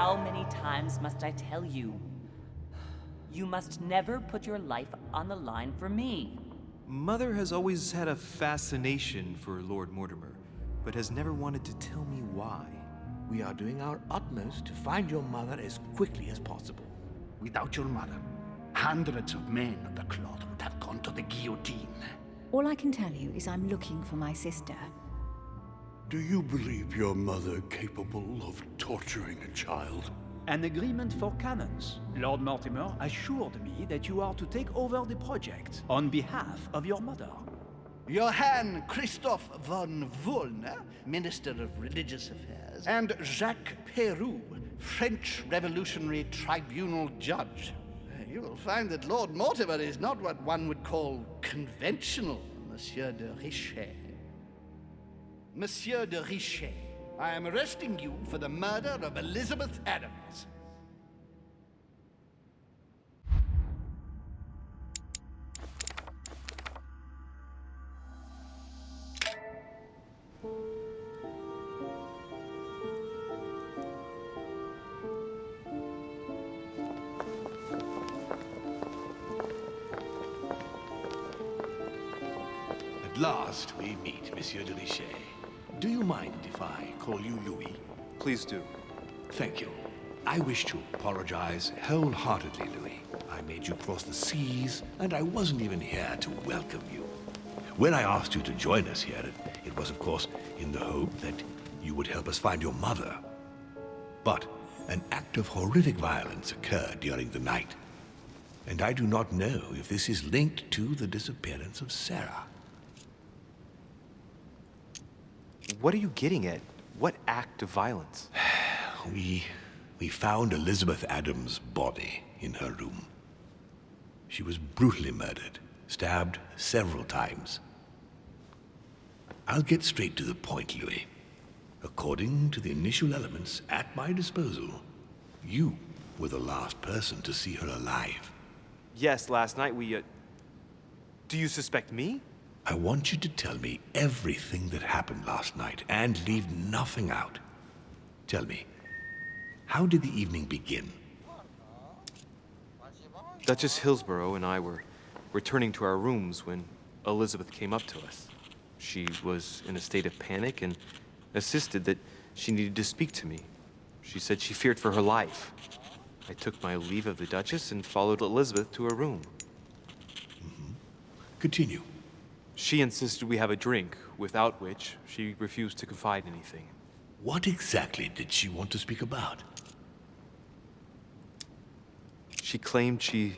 How many times must I tell you? You must never put your life on the line for me. Mother has always had a fascination for Lord Mortimer, but has never wanted to tell me why. We are doing our utmost to find your mother as quickly as possible. Without your mother, hundreds of men of the cloth would have gone to the guillotine. All I can tell you is I'm looking for my sister. Do you believe your mother capable of torturing a child? An agreement for cannons. Lord Mortimer assured me that you are to take over the project on behalf of your mother. Johann Christoph von Wollner, Minister of Religious Affairs, and Jacques Peroux, French Revolutionary Tribunal Judge. You will find that Lord Mortimer is not what one would call conventional, Monsieur de Richet. Monsieur de Richet, I am arresting you for the murder of Elizabeth Adams. At last we meet, Monsieur de Richet. Do you mind if I call you Louis? Please do. Thank you. I wish to apologize wholeheartedly, Louis. I made you cross the seas, and I wasn't even here to welcome you. When I asked you to join us here, it was, of course, in the hope that you would help us find your mother. But an act of horrific violence occurred during the night, and I do not know if this is linked to the disappearance of Sarah. What are you getting at? What act of violence? We found Elizabeth Adams' body in her room. She was brutally murdered, stabbed several times. I'll get straight to the point, Louis. According to the initial elements at my disposal, you were the last person to see her alive. Yes, last night we, Do you suspect me? I want you to tell me everything that happened last night and leave nothing out. Tell me, how did the evening begin? Duchess Hillsborough and I were returning to our rooms when Elizabeth came up to us. She was in a state of panic and insisted that she needed to speak to me. She said she feared for her life. I took my leave of the Duchess and followed Elizabeth to her room. Continue. She insisted we have a drink, without which she refused to confide anything. What exactly did she want to speak about? She claimed she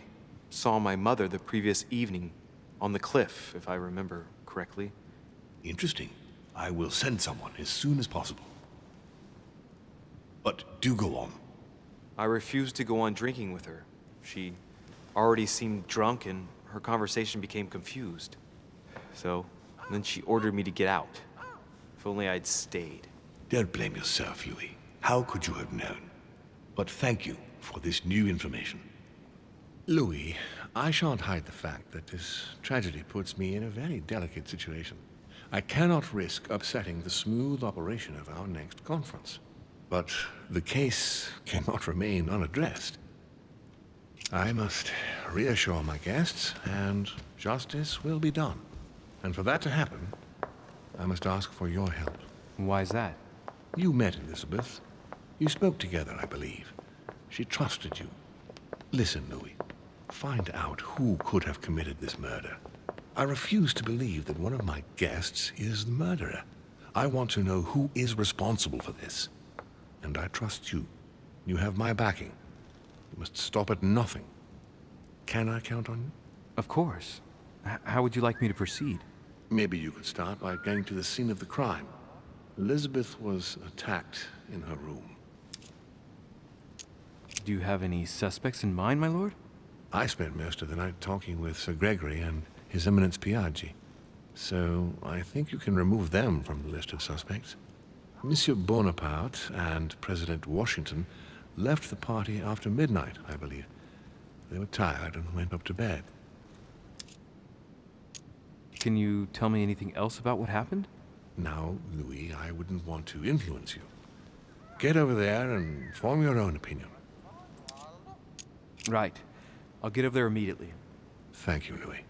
saw my mother the previous evening on the cliff, if I remember correctly. Interesting. I will send someone as soon as possible. But do go on. I refused to go on drinking with her. She already seemed drunk and her conversation became confused. So, then she ordered me to get out. If only I'd stayed. Don't blame yourself, Louis. How could you have known? But thank you for this new information. Louis, I shan't hide the fact that this tragedy puts me in a very delicate situation. I cannot risk upsetting the smooth operation of our next conference. But the case cannot remain unaddressed. I must reassure my guests, and justice will be done. And for that to happen, I must ask for your help. Why is that? You met Elizabeth. You spoke together, I believe. She trusted you. Listen, Louis. Find out who could have committed this murder. I refuse to believe that one of my guests is the murderer. I want to know who is responsible for this. And I trust you. You have my backing. You must stop at nothing. Can I count on you? Of course. How would you like me to proceed? Maybe you could start by going to the scene of the crime. Elizabeth was attacked in her room. Do you have any suspects in mind, my lord? I spent most of the night talking with Sir Gregory and His Eminence Piaggi, so I think you can remove them from the list of suspects. Monsieur Bonaparte and President Washington left the party after midnight, I believe. They were tired and went up to bed. Can you tell me anything else about what happened? Now, Louis, I wouldn't want to influence you. get over there and form your own opinion. Right. I'll get over there immediately. Thank you, Louis.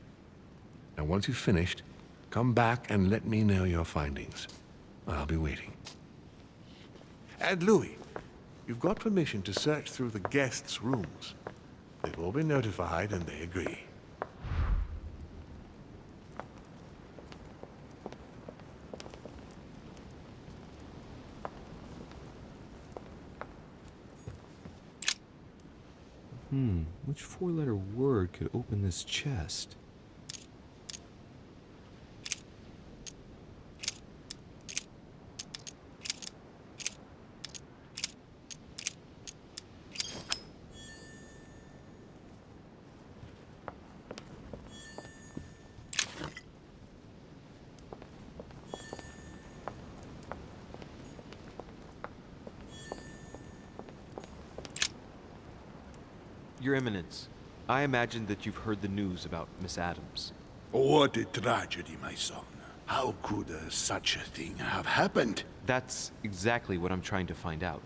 Now, once you've finished, come back and let me know your findings. I'll be waiting. And Louis, you've got permission to search through the guests' rooms. They've all been notified and they agree. Which four-letter word could open this chest? Your Eminence, I imagine that you've heard the news about Miss Adams. What a tragedy, my son. How could such a thing have happened? That's exactly what I'm trying to find out.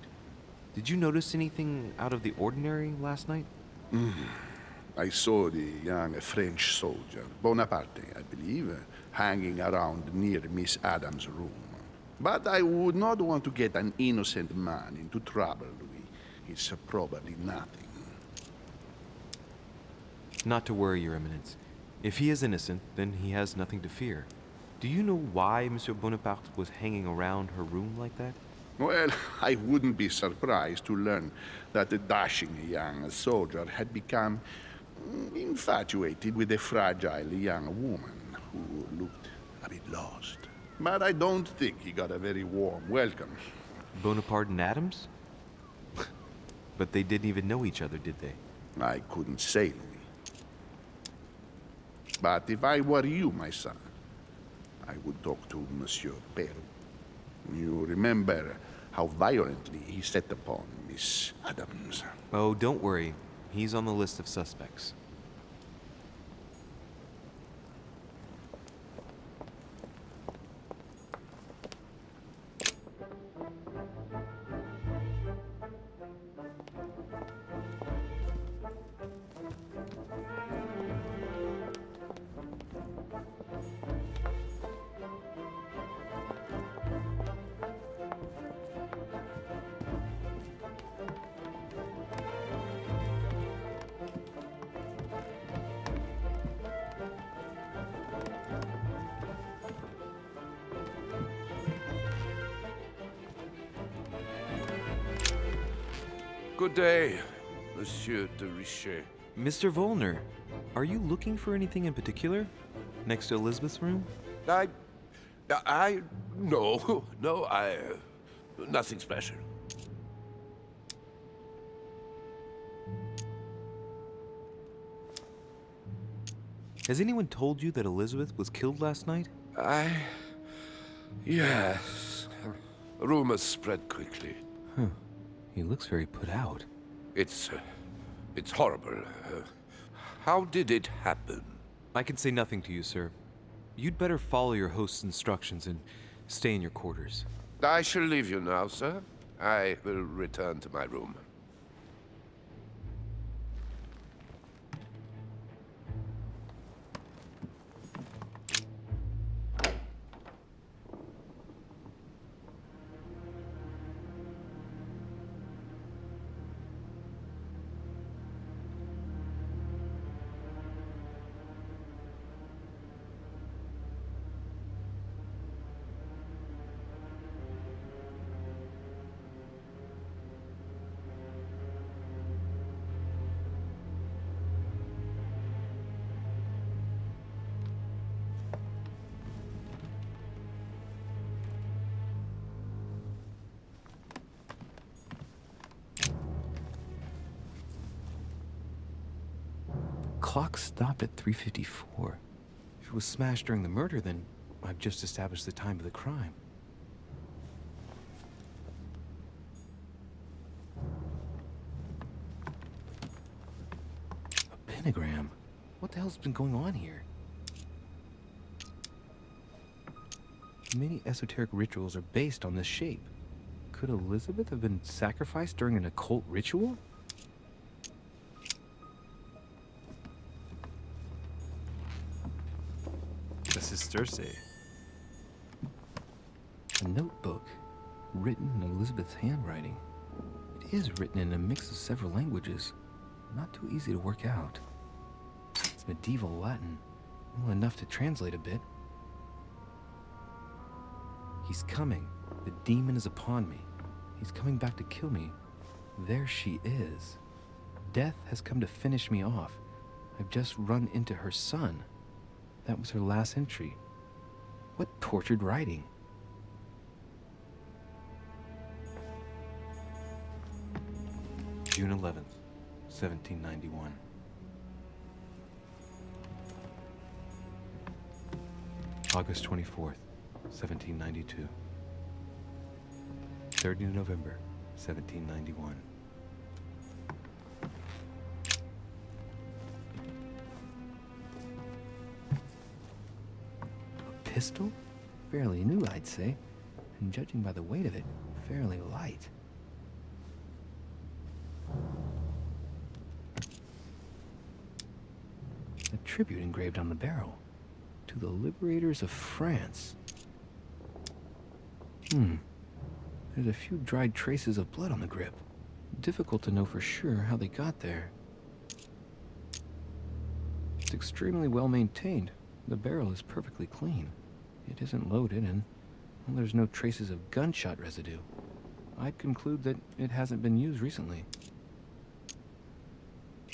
Did you notice anything out of the ordinary last night? I saw the young French soldier, Bonaparte, I believe, hanging around near Miss Adams' room. But I would not want to get an innocent man into trouble, Louis. It's probably nothing. Not to worry, Your Eminence. If he is innocent, then he has nothing to fear. Do you know why Monsieur Bonaparte was hanging around her room like that? Well, I wouldn't be surprised to learn that the dashing young soldier had become infatuated with a fragile young woman who looked a bit lost. But I don't think he got a very warm welcome. Bonaparte and Adams? But they didn't even know each other, did they? I couldn't say, Louis. But if I were you, my son, I would talk to Monsieur Peru. You remember how violently he set upon Miss Adams. Oh, don't worry. He's on the list of suspects. Good day, Monsieur de Richet. Mr. Volner, are you looking for anything in particular? Next to Elizabeth's room? No, nothing special. Has anyone told you that Elizabeth was killed last night? Yes. Rumors spread quickly. Huh. He looks very put out. It's horrible. How did it happen? I can say nothing to you, sir. You'd better follow your host's instructions and stay in your quarters. I shall leave you now, sir. I will return to my room. Clock stopped at 3:54. If it was smashed during the murder, then I've just established the time of the crime. A pentagram? What the hell's been going on here? Many esoteric rituals are based on this shape. Could Elizabeth have been sacrificed during an occult ritual? This is Cersei. A notebook written in Elizabeth's handwriting. It is written in a mix of several languages, not too easy to work out. It's medieval Latin, well enough to translate a bit. He's coming. The demon is upon me. He's coming back to kill me. There she is. Death has come to finish me off. I've just run into her son. That was her last entry. What tortured writing. June 11th, 1791. August 24th, 1792. 3rd November, 1791. A pistol? Fairly new, I'd say, and judging by the weight of it, fairly light. A tribute engraved on the barrel. To the liberators of France. There's a few dried traces of blood on the grip. Difficult to know for sure how they got there. It's extremely well maintained. The barrel is perfectly clean. It isn't loaded, and well, there's no traces of gunshot residue. I'd conclude that it hasn't been used recently.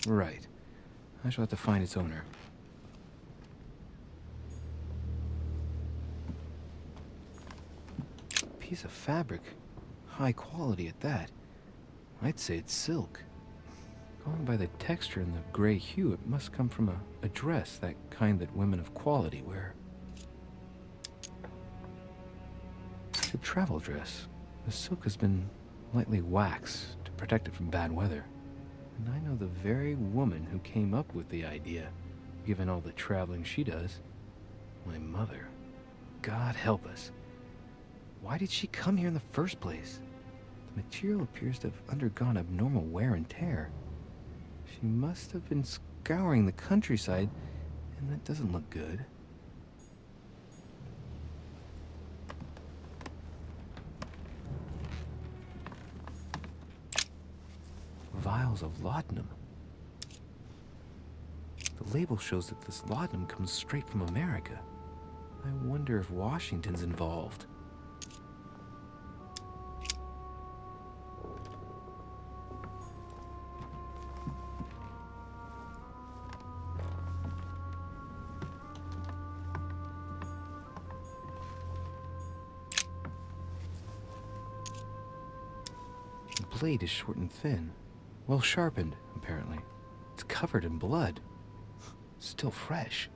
Right. I shall have to find its owner. Piece of fabric. High quality at that. I'd say it's silk. Going by the texture and the gray hue, it must come from a dress, that kind that women of quality wear. It's a travel dress. The silk has been lightly waxed to protect it from bad weather. And I know the very woman who came up with the idea, given all the traveling she does. My mother. God help us. Why did she come here in the first place? The material appears to have undergone abnormal wear and tear. She must have been scouring the countryside, and that doesn't look good. Vials of laudanum. The label shows that this laudanum comes straight from America. I wonder if Washington's involved. The blade is short and thin. Well sharpened, apparently. It's covered in blood. Still fresh.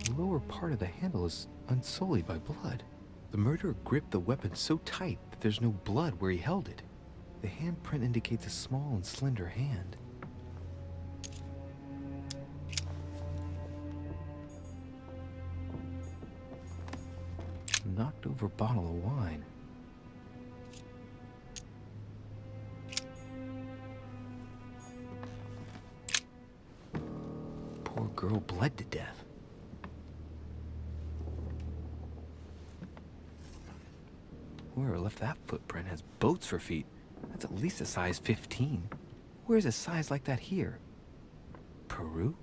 The lower part of the handle is unsullied by blood. The murderer gripped the weapon so tight that there's no blood where he held it. The handprint indicates a small and slender hand. Knocked over bottle of wine. Poor girl bled to death. Whoever left that footprint has boats for feet. That's at least a size 15. Where's a size like that here? Peru?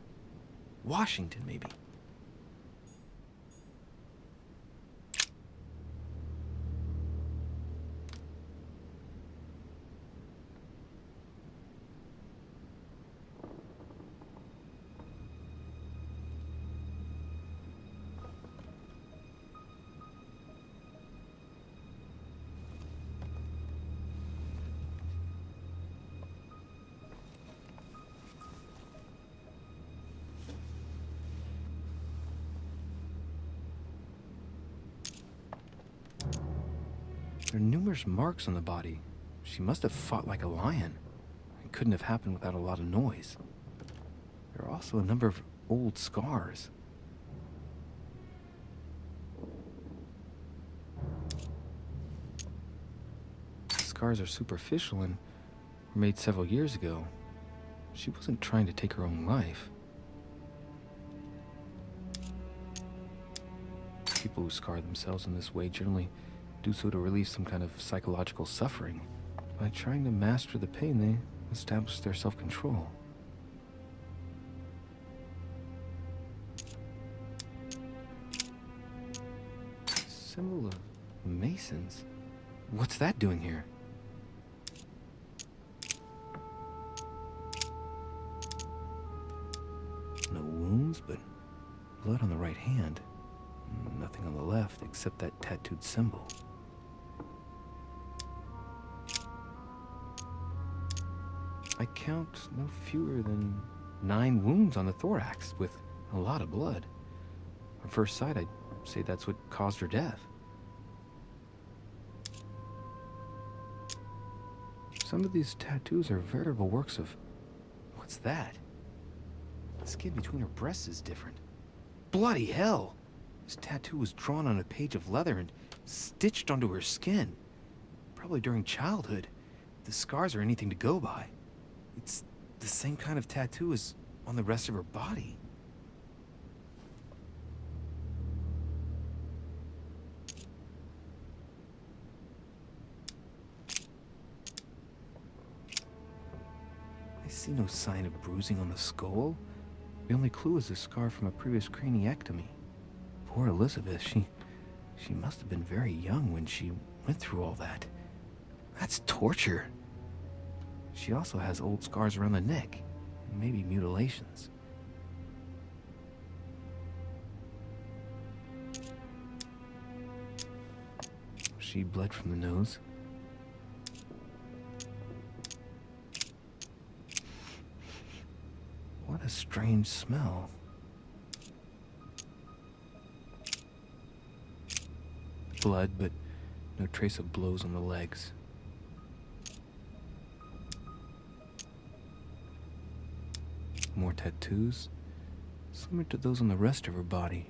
Washington, maybe. There are numerous marks on the body. She must have fought like a lion. It couldn't have happened without a lot of noise. There are also a number of old scars. scars are superficial and were made several years ago. She wasn't trying to take her own life. People who scar themselves in this way generally do so to relieve some kind of psychological suffering. By trying to master the pain, they establish their self-control. Symbol of Masons? What's that doing here? No wounds, but blood on the right hand. Nothing on the left except that tattooed symbol. I count no fewer than 9 wounds on the thorax, with a lot of blood. On first sight, I'd say that's what caused her death. Some of these tattoos are veritable works of... What's that? The skin between her breasts is different. Bloody hell! This tattoo was drawn on a page of leather and stitched onto her skin. Probably during childhood. If the scars are anything to go by. It's the same kind of tattoo as on the rest of her body. I see no sign of bruising on the skull. The only clue is a scar from a previous craniectomy. Poor Elizabeth, she must have been very young when she went through all that. That's torture. She also has old scars around the neck, and maybe mutilations. She bled from the nose. What a strange smell. Blood, but no trace of blows on the legs. More tattoos, similar to those on the rest of her body.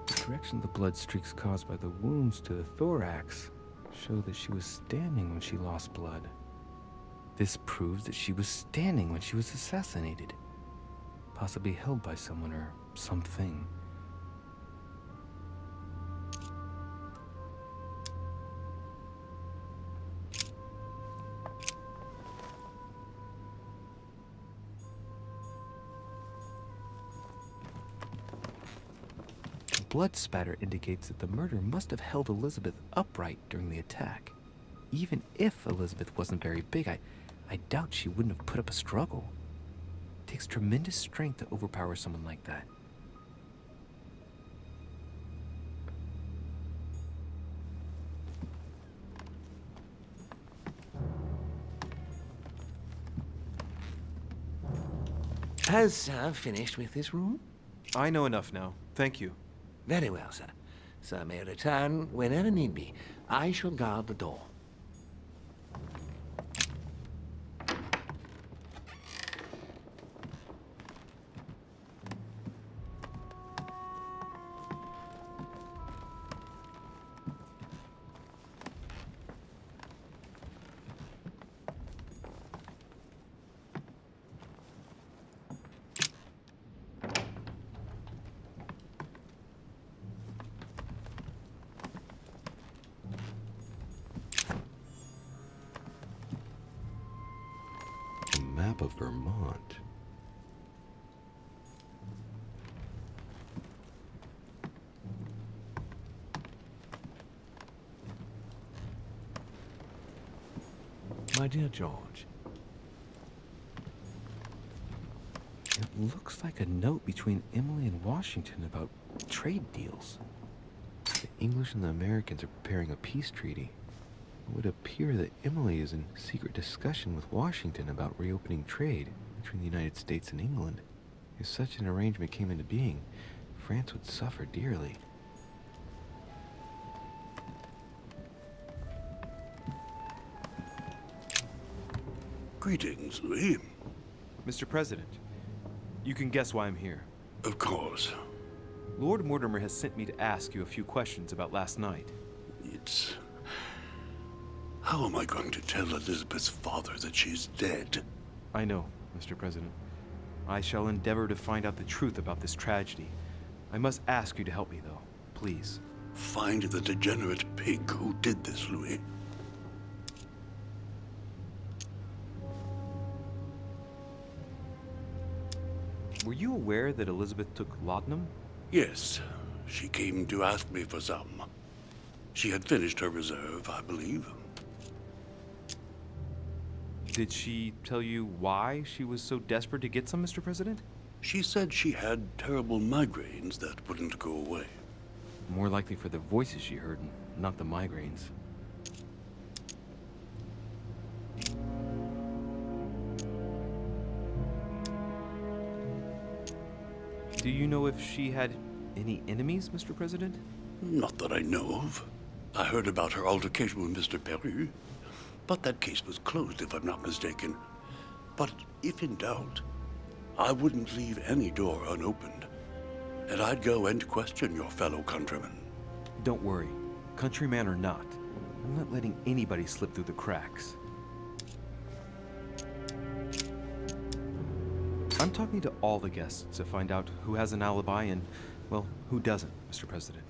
The direction of the blood streaks caused by the wounds to the thorax show that she was standing when she lost blood. This proves that she was standing when she was assassinated, possibly held by someone or something. Blood spatter indicates that the murderer must have held Elizabeth upright during the attack. Even if Elizabeth wasn't very big, I doubt she wouldn't have put up a struggle. It takes tremendous strength to overpower someone like that. Has Sir finished with this room? I know enough now. Thank you. Very well, sir. Sir may return whenever need be. I shall guard the door. Map of Vermont. My dear George. It looks like a note between Emily and Washington about trade deals. The English and the Americans are preparing a peace treaty. It would appear that Emily is in secret discussion with Washington about reopening trade between the United States and England. If such an arrangement came into being, France would suffer dearly. Greetings, Louis. Mr. President, you can guess why I'm here. Of course. Lord Mortimer has sent me to ask you a few questions about last night. It's How am I going to tell Elizabeth's father that she's dead? I know, Mr. President. I shall endeavor to find out the truth about this tragedy. I must ask you to help me, though. Please. Find the degenerate pig who did this, Louis. Were you aware that Elizabeth took laudanum? Yes. She came to ask me for some. She had finished her reserve, I believe. Did she tell you why she was so desperate to get some, Mr. President? She said she had terrible migraines that wouldn't go away. More likely for the voices she heard, not the migraines. Do you know if she had any enemies, Mr. President? Not that I know of. I heard about her altercation with Mr. Peru, but that case was closed, if I'm not mistaken. But if in doubt, I wouldn't leave any door unopened, and I'd go and question your fellow countrymen. Don't worry, countryman or not, I'm not letting anybody slip through the cracks. I'm talking to all the guests to find out who has an alibi and, well, who doesn't, Mr. President.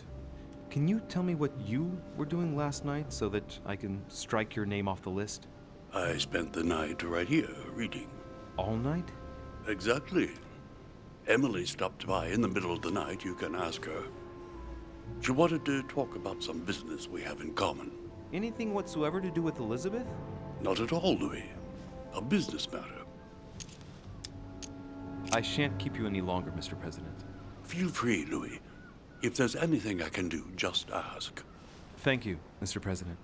Can you tell me what you were doing last night so that I can strike your name off the list? I spent the night right here, reading. All night? Exactly. Emily stopped by in the middle of the night, you can ask her. She wanted to talk about some business we have in common. Anything whatsoever to do with Elizabeth? Not at all, Louis. A business matter. I shan't keep you any longer, Mr. President. Feel free, Louis. If there's anything I can do, just ask. Thank you, Mr. President.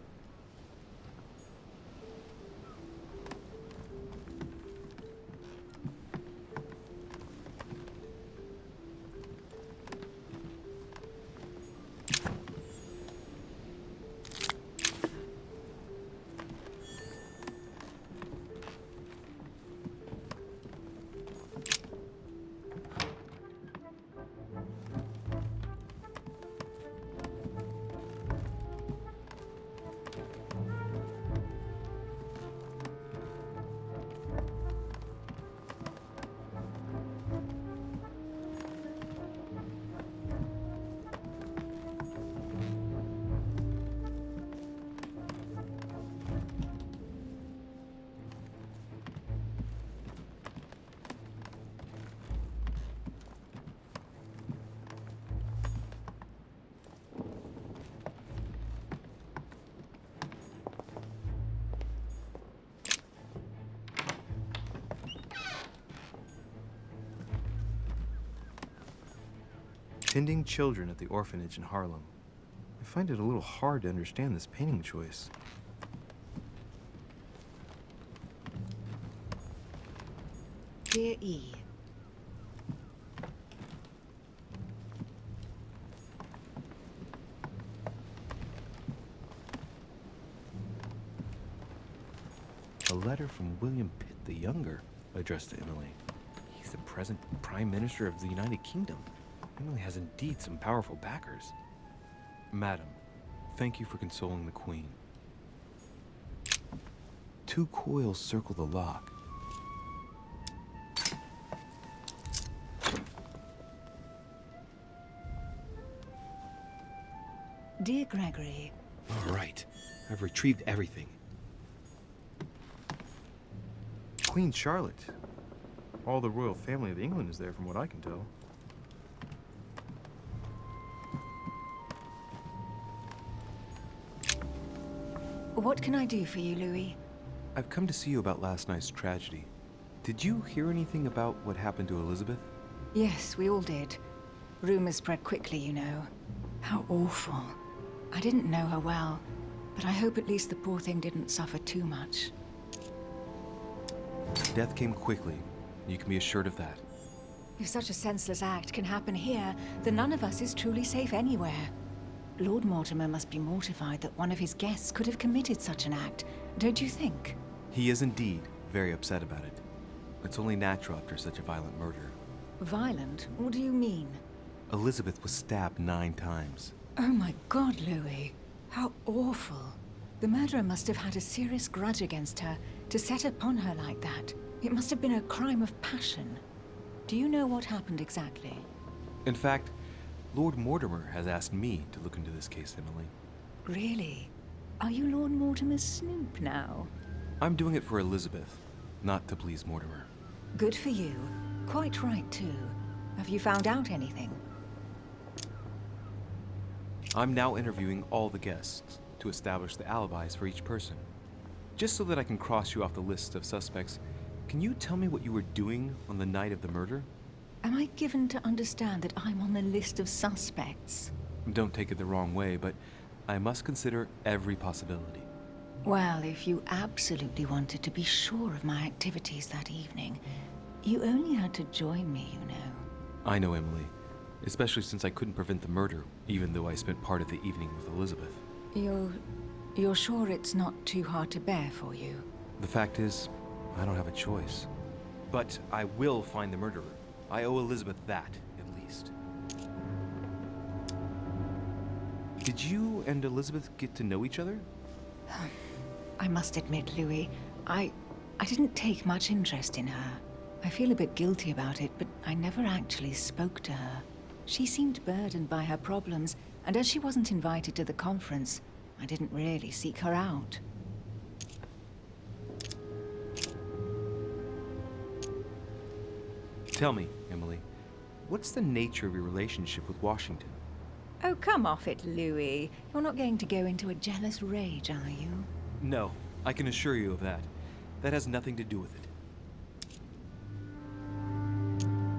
Tending children at the orphanage in Harlem. I find it a little hard to understand this painting choice. Dear E. A letter from William Pitt the Younger, addressed to Emily. He's the present Prime Minister of the United Kingdom. Emily has indeed some powerful backers. Madam, thank you for consoling the Queen. 2 coils circle the lock. Dear Gregory. All right, I've retrieved everything. Queen Charlotte. All the royal family of England is there from what I can tell. What can I do for you, Louis? I've come to see you about last night's tragedy. Did you hear anything about what happened to Elizabeth? Yes, we all did. Rumors spread quickly, you know. How awful. I didn't know her well, but I hope at least the poor thing didn't suffer too much. Death came quickly. You can be assured of that. If such a senseless act can happen here, then none of us is truly safe anywhere. Lord Mortimer must be mortified that one of his guests could have committed such an act, don't you think? He is indeed very upset about it. It's only natural after such a violent murder. Violent? What do you mean? Elizabeth was stabbed 9 times. Oh my God, Louis. How awful. The murderer must have had a serious grudge against her to set upon her like that. It must have been a crime of passion. Do you know what happened exactly? In fact, Lord Mortimer has asked me to look into this case, Emily. Really? Are you Lord Mortimer's snoop now? I'm doing it for Elizabeth, not to please Mortimer. Good for you. Quite right, too. Have you found out anything? I'm now interviewing all the guests to establish the alibis for each person. Just so that I can cross you off the list of suspects, can you tell me what you were doing on the night of the murder? Am I given to understand that I'm on the list of suspects? Don't take it the wrong way, but I must consider every possibility. Well, if you absolutely wanted to be sure of my activities that evening, you only had to join me, you know. I know, Emily. Especially since I couldn't prevent the murder, even though I spent part of the evening with Elizabeth. You're sure it's not too hard to bear for you? The fact is, I don't have a choice. But I will find the murderer. I owe Elizabeth that, at least. Did you and Elizabeth get to know each other? I must admit, Louis, I didn't take much interest in her. I feel a bit guilty about it, but I never actually spoke to her. She seemed burdened by her problems, and as she wasn't invited to the conference, I didn't really seek her out. Tell me, Emily, what's the nature of your relationship with Washington? Oh, come off it, Louis. You're not going to go into a jealous rage, are you? No, I can assure you of that. That has nothing to do with it.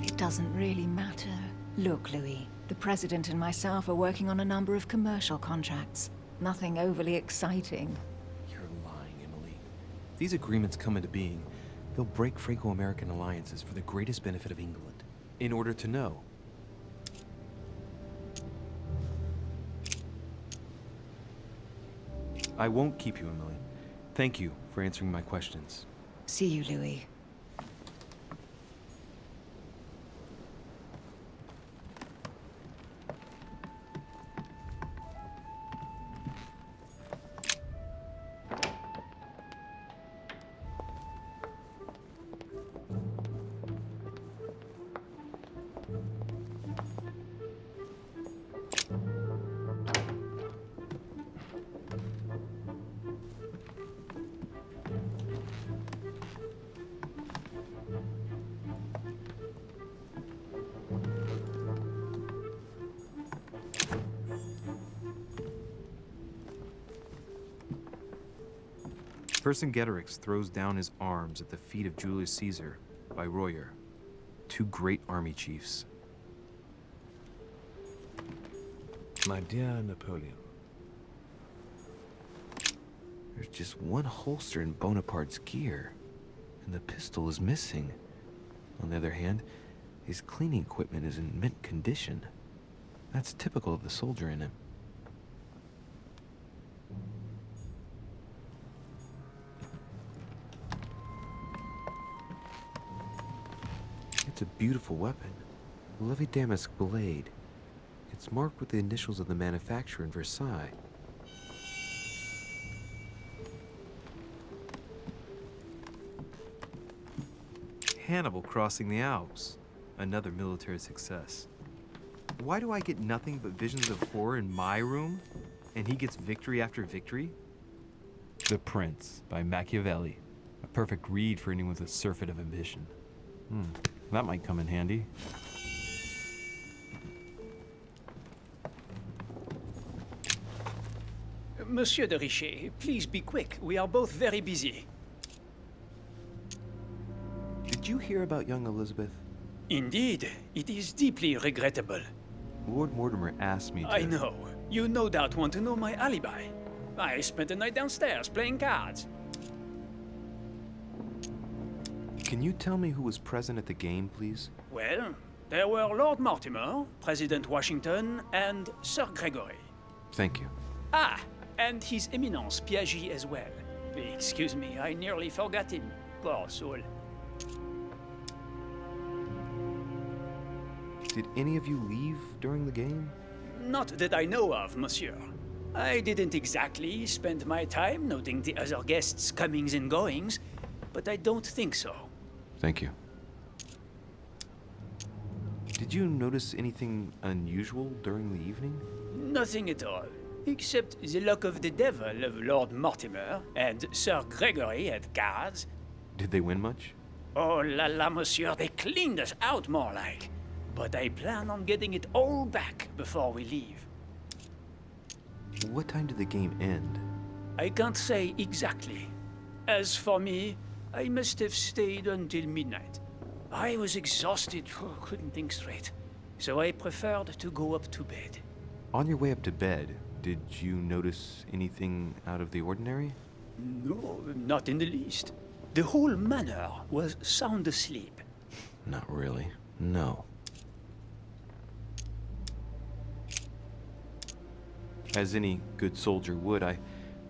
It doesn't really matter. Look, Louis, the President and myself are working on a number of commercial contracts. Nothing overly exciting. You're lying, Emily. If these agreements come into being, they'll break Franco-American alliances for the greatest benefit of England. In order to know. I won't keep you, Emily. Thank you for answering my questions. See you, Louis. Vercingetorix throws down his arms at the feet of Julius Caesar by Royer, two great army chiefs. My dear Napoleon, There's just one holster in Bonaparte's gear, and the pistol is missing. On the other hand, his cleaning equipment is in mint condition. That's typical of the soldier in him. It's a beautiful weapon, a Levi Damask blade. It's marked with the initials of the manufacturer in Versailles. Hannibal crossing the Alps, another military success. Why do I get nothing but visions of horror in my room, and he gets victory after victory? The Prince by Machiavelli, a perfect read for anyone with a surfeit of ambition. That might come in handy. Monsieur de Richet, please be quick. We are both very busy. Did you hear about young Elizabeth? Indeed, it is deeply regrettable. Lord Mortimer asked me to... I know. You no doubt want to know my alibi. I spent the night downstairs playing cards. Can you tell me who was present at the game, please? Well, there were Lord Mortimer, President Washington, and Sir Gregory. Thank you. Ah, and His Eminence Piaget as well. Excuse me, I nearly forgot him. Poor soul. Did any of you leave during the game? Not that I know of, monsieur. I didn't exactly spend my time noting the other guests' comings and goings, but I don't think so. Thank you. Did you notice anything unusual during the evening? Nothing at all, except the luck of the devil of Lord Mortimer and Sir Gregory at cards. Did they win much? Oh la la, monsieur, they cleaned us out more like. But I plan on getting it all back before we leave. What time did the game end? I can't say exactly. As for me, I must have stayed until midnight. I was exhausted, couldn't think straight. So I preferred to go up to bed. On your way up to bed, did you notice anything out of the ordinary? No, not in the least. The whole manor was sound asleep. Not really. No. As any good soldier would, I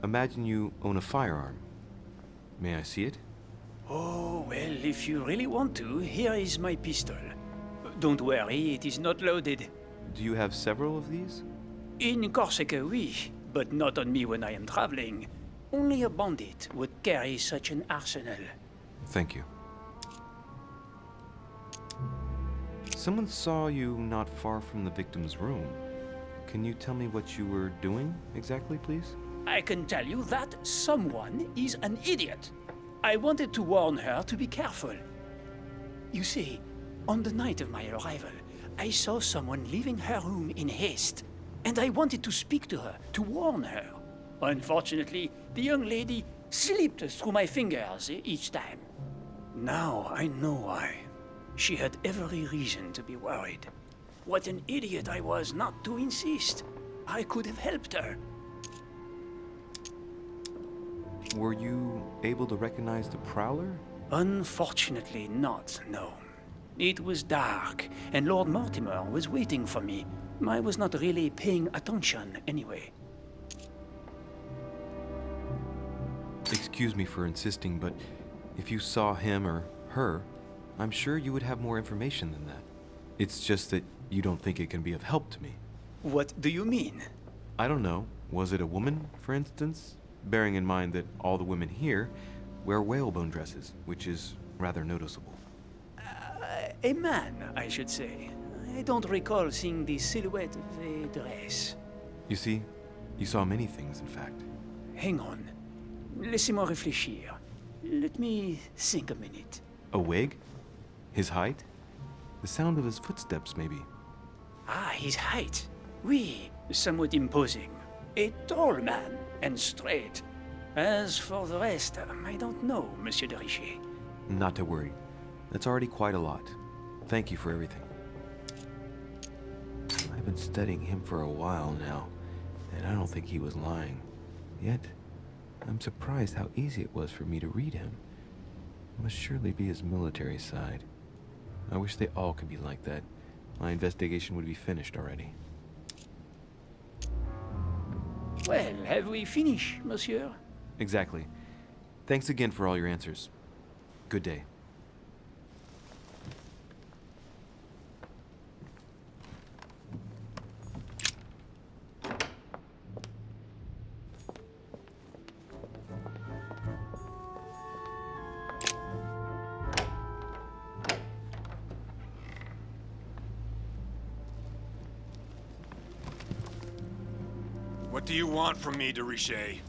imagine you own a firearm. May I see it? Oh, well, if you really want to, here is my pistol. Don't worry, it is not loaded. Do you have several of these? In Corsica, oui, but not on me when I am traveling. Only a bandit would carry such an arsenal. Thank you. Someone saw you not far from the victim's room. Can you tell me what you were doing exactly, please? I can tell you that someone is an idiot. I wanted to warn her to be careful. You see, on the night of my arrival, I saw someone leaving her room in haste, and I wanted to speak to her, to warn her. Unfortunately, the young lady slipped through my fingers each time. Now I know why. She had every reason to be worried. What an idiot I was not to insist. I could have helped her. Were you able to recognize the prowler? Unfortunately not, no. It was dark, and Lord Mortimer was waiting for me. I was not really paying attention anyway. Excuse me for insisting, but if you saw him or her, I'm sure you would have more information than that. It's just that you don't think it can be of help to me. What do you mean? I don't know. Was it a woman, for instance? Bearing in mind that all the women here wear whalebone dresses, which is rather noticeable. A man, I should say. I don't recall seeing the silhouette of a dress. You see, you saw many things, in fact. Hang on. Laissez-moi réfléchir. Let me think a minute. A wig? His height? The sound of his footsteps, maybe. Ah, his height. Oui, somewhat imposing. A tall man, and straight. As for the rest, I don't know, Monsieur de Richet. Not to worry. That's already quite a lot. Thank you for everything. I've been studying him for a while now, and I don't think he was lying. Yet, I'm surprised how easy it was for me to read him. It must surely be his military side. I wish they all could be like that. My investigation would be finished already. Well, have we finished, monsieur? Exactly. Thanks again for all your answers. Good day. What do you want from me, de Richet?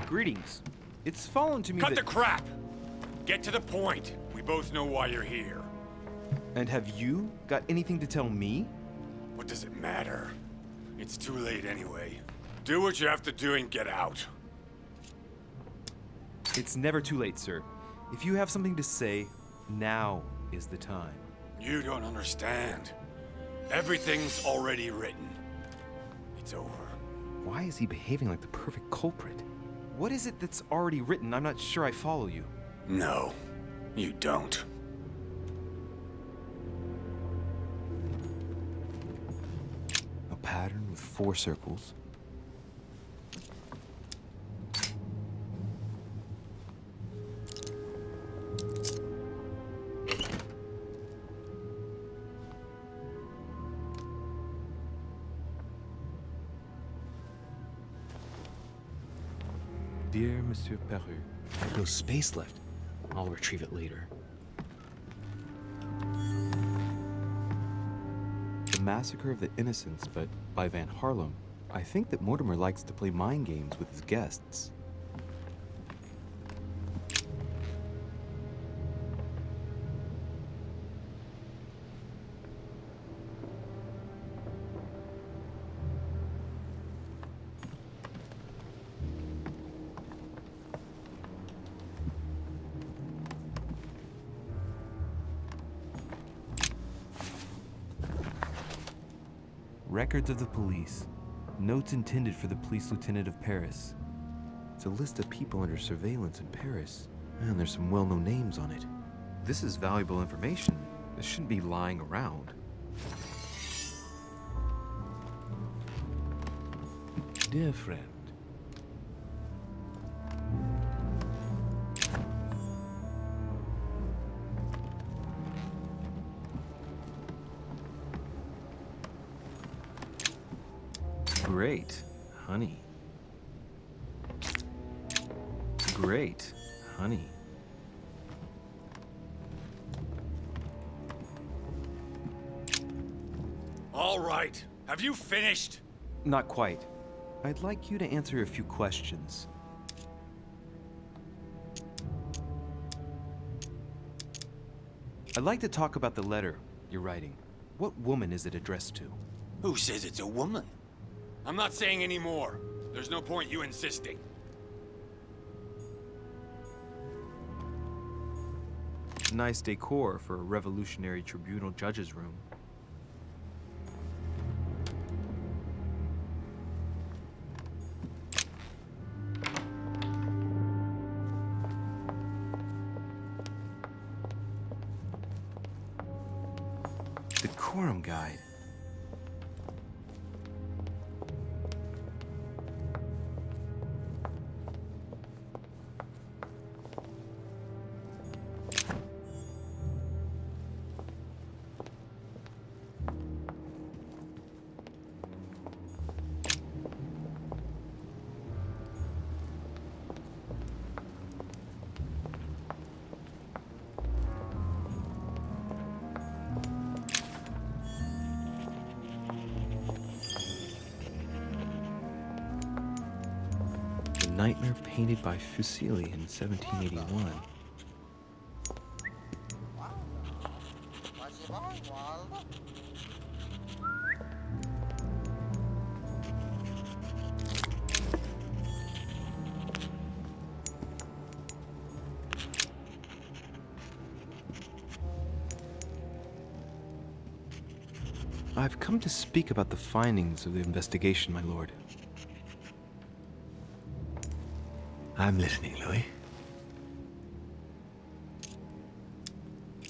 Greetings. It's fallen to me Cut that... the crap! Get to the point. We both know why you're here. And have you got anything to tell me? What does it matter? It's too late anyway. Do what you have to do and get out. It's never too late, sir. If you have something to say, now is the time. You don't understand. Everything's already written. It's over. Why is he behaving like the perfect culprit? What is it that's already written? I'm not sure I follow you. No, you don't. A pattern with 4 circles. Dear Monsieur Peru. No space left. I'll retrieve it later. The Massacre of the Innocents, but by Van Harlem. I think that Mortimer likes to play mind games with his guests. Records of the police. Notes intended for the police lieutenant of Paris. It's a list of people under surveillance in Paris. And there's some well-known names on it. This is valuable information. This shouldn't be lying around. Dear friend, Great, honey. Great, honey. All right. Have you finished? Not quite. I'd like you to answer a few questions. I'd like to talk about the letter you're writing. What woman is it addressed to? Who says it's a woman? I'm not saying any more. There's no point you insisting. Nice decor for a revolutionary tribunal judge's room. Decorum guide. Nightmare painted by Fuseli in 1781. I've come to speak about the findings of the investigation, my lord. I'm listening, Louis.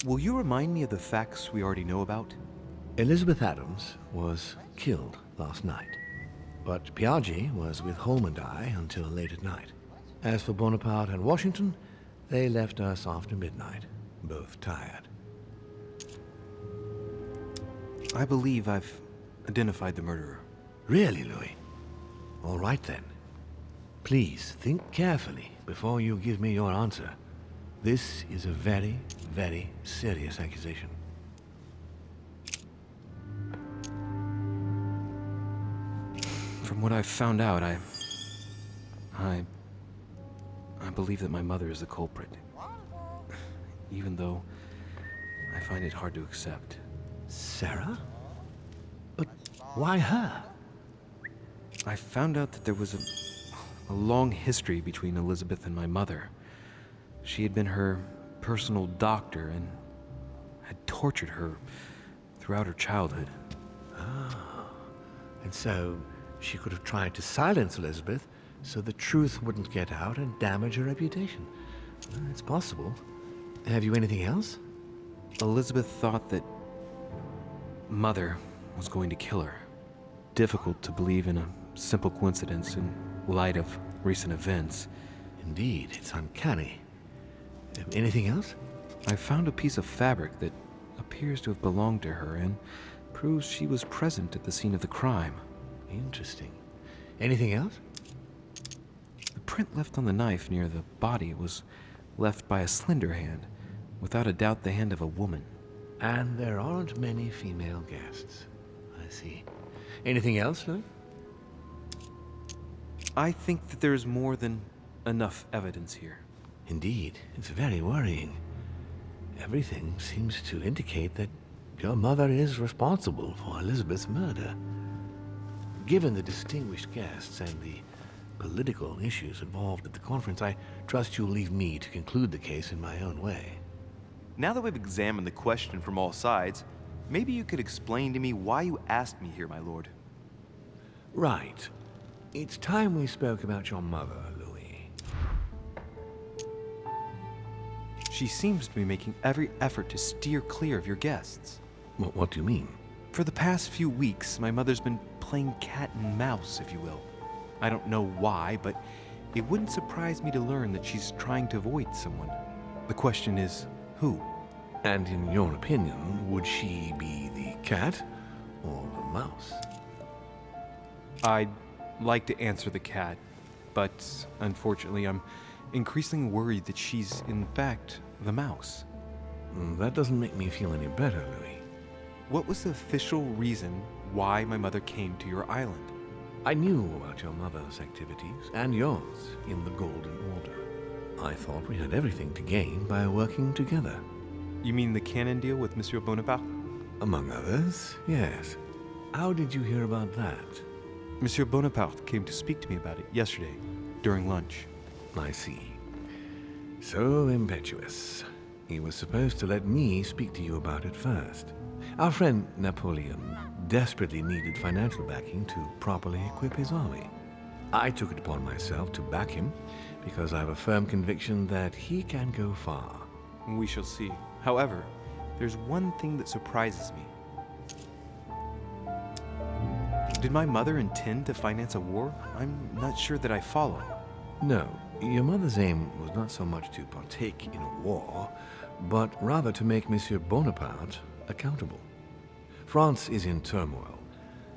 Will you remind me of the facts we already know about? Elizabeth Adams was killed last night, but Piaggi was with Holm and I until late at night. As for Bonaparte and Washington, they left us after midnight, both tired. I believe I've identified the murderer. Really, Louis? All right then. Please think carefully before you give me your answer. This is a very, very serious accusation. From what I've found out, I believe that my mother is the culprit. Even though I find it hard to accept. Sarah? But why her? I found out that there was a long history between Elizabeth and my mother. She had been her personal doctor and had tortured her throughout her childhood. Ah, and so she could have tried to silence Elizabeth so the truth wouldn't get out and damage her reputation. Well, it's possible. Have you anything else? Elizabeth thought that Mother was going to kill her. Difficult to believe in a simple coincidence in light of recent events. Indeed, it's uncanny. Anything else? I found a piece of fabric that appears to have belonged to her and proves she was present at the scene of the crime. Interesting. Anything else? The print left on the knife near the body was left by a slender hand. Without a doubt, the hand of a woman. And there aren't many female guests. I see. Anything else, Louis? I think that there's more than enough evidence here. Indeed, it's very worrying. Everything seems to indicate that your mother is responsible for Elizabeth's murder. Given the distinguished guests and the political issues involved at the conference, I trust you'll leave me to conclude the case in my own way. Now that we've examined the question from all sides, maybe you could explain to me why you asked me here, my lord. Right. It's time we spoke about your mother, Louis. She seems to be making every effort to steer clear of your guests. What do you mean? For the past few weeks, my mother's been playing cat and mouse, if you will. I don't know why, but it wouldn't surprise me to learn that she's trying to avoid someone. The question is, who? And in your opinion, would she be the cat or the mouse? I'd like to answer the cat, but unfortunately I'm increasingly worried that she's in fact the mouse. That doesn't make me feel any better, Louis. What was the official reason why my mother came to your island? I knew about your mother's activities and yours in the Golden Order. I thought we had everything to gain by working together. You mean the cannon deal with Monsieur Bonaparte? Among others, yes. How did you hear about that? Monsieur Bonaparte came to speak to me about it yesterday, during lunch. I see. So impetuous. He was supposed to let me speak to you about it first. Our friend Napoleon desperately needed financial backing to properly equip his army. I took it upon myself to back him because I have a firm conviction that he can go far. We shall see. However, there's one thing that surprises me. Did my mother intend to finance a war? I'm not sure that I follow. No, your mother's aim was not so much to partake in a war, but rather to make Monsieur Bonaparte accountable. France is in turmoil,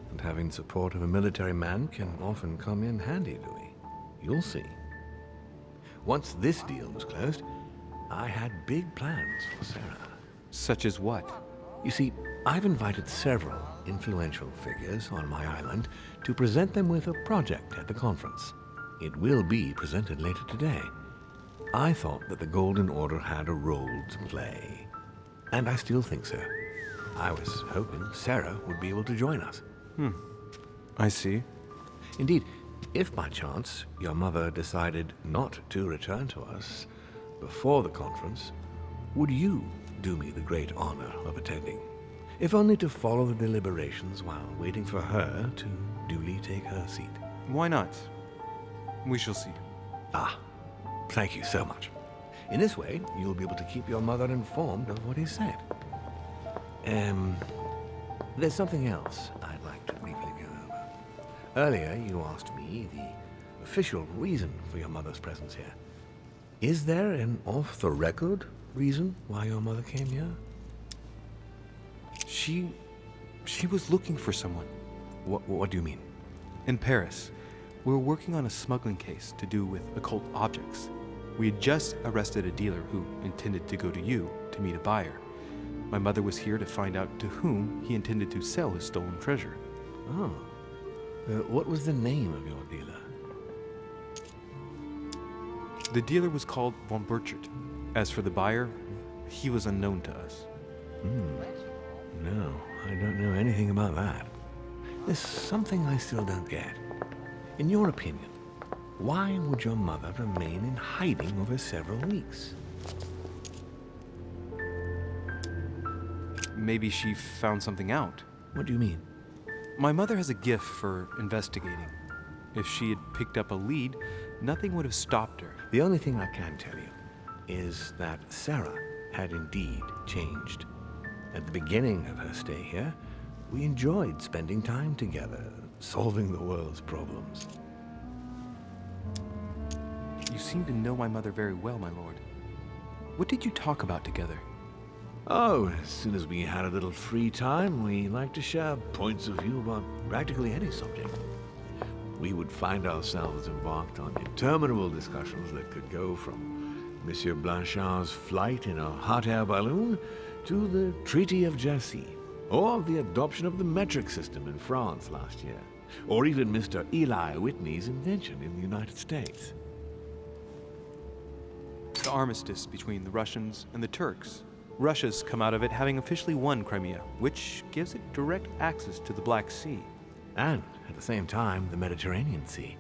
and having support of a military man can often come in handy, Louis. You'll see. Once this deal was closed, I had big plans for Sarah. Such as what? You see, I've invited several influential figures on my island to present them with a project at the conference. It will be presented later today. I thought that the Golden Order had a role to play, and I still think so. I was hoping Sarah would be able to join us. I see. Indeed, if by chance your mother decided not to return to us before the conference, would you do me the great honor of attending? If only to follow the deliberations while waiting for her to duly take her seat. Why not? We shall see. Thank you so much. In this way, you'll be able to keep your mother informed of what is said. There's something else I'd like to briefly go over. Earlier, you asked me the official reason for your mother's presence here. Is there an off-the-record reason why your mother came here? She was looking for someone. What do you mean? In Paris, we were working on a smuggling case to do with occult objects. We had just arrested a dealer who intended to go to you to meet a buyer. My mother was here to find out to whom he intended to sell his stolen treasure. Oh. What was the name of your dealer? The dealer was called von Richet. As for the buyer, he was unknown to us. No, I don't know anything about that. There's something I still don't get. In your opinion, why would your mother remain in hiding over several weeks? Maybe she found something out. What do you mean? My mother has a gift for investigating. If she had picked up a lead, nothing would have stopped her. The only thing I can tell you is that Sarah had indeed changed. At the beginning of her stay here, we enjoyed spending time together, solving the world's problems. You seem to know my mother very well, my lord. What did you talk about together? Oh, as soon as we had a little free time, we liked to share points of view about practically any subject. we would find ourselves embarked on interminable discussions that could go from Monsieur Blanchard's flight in a hot air balloon to the Treaty of Jassy, or the adoption of the metric system in France last year, or even Mr. Eli Whitney's invention in the United States. The armistice between the Russians and the Turks. Russia's come out of it having officially won Crimea, which gives it direct access to the Black Sea. And, at the same time, the Mediterranean Sea.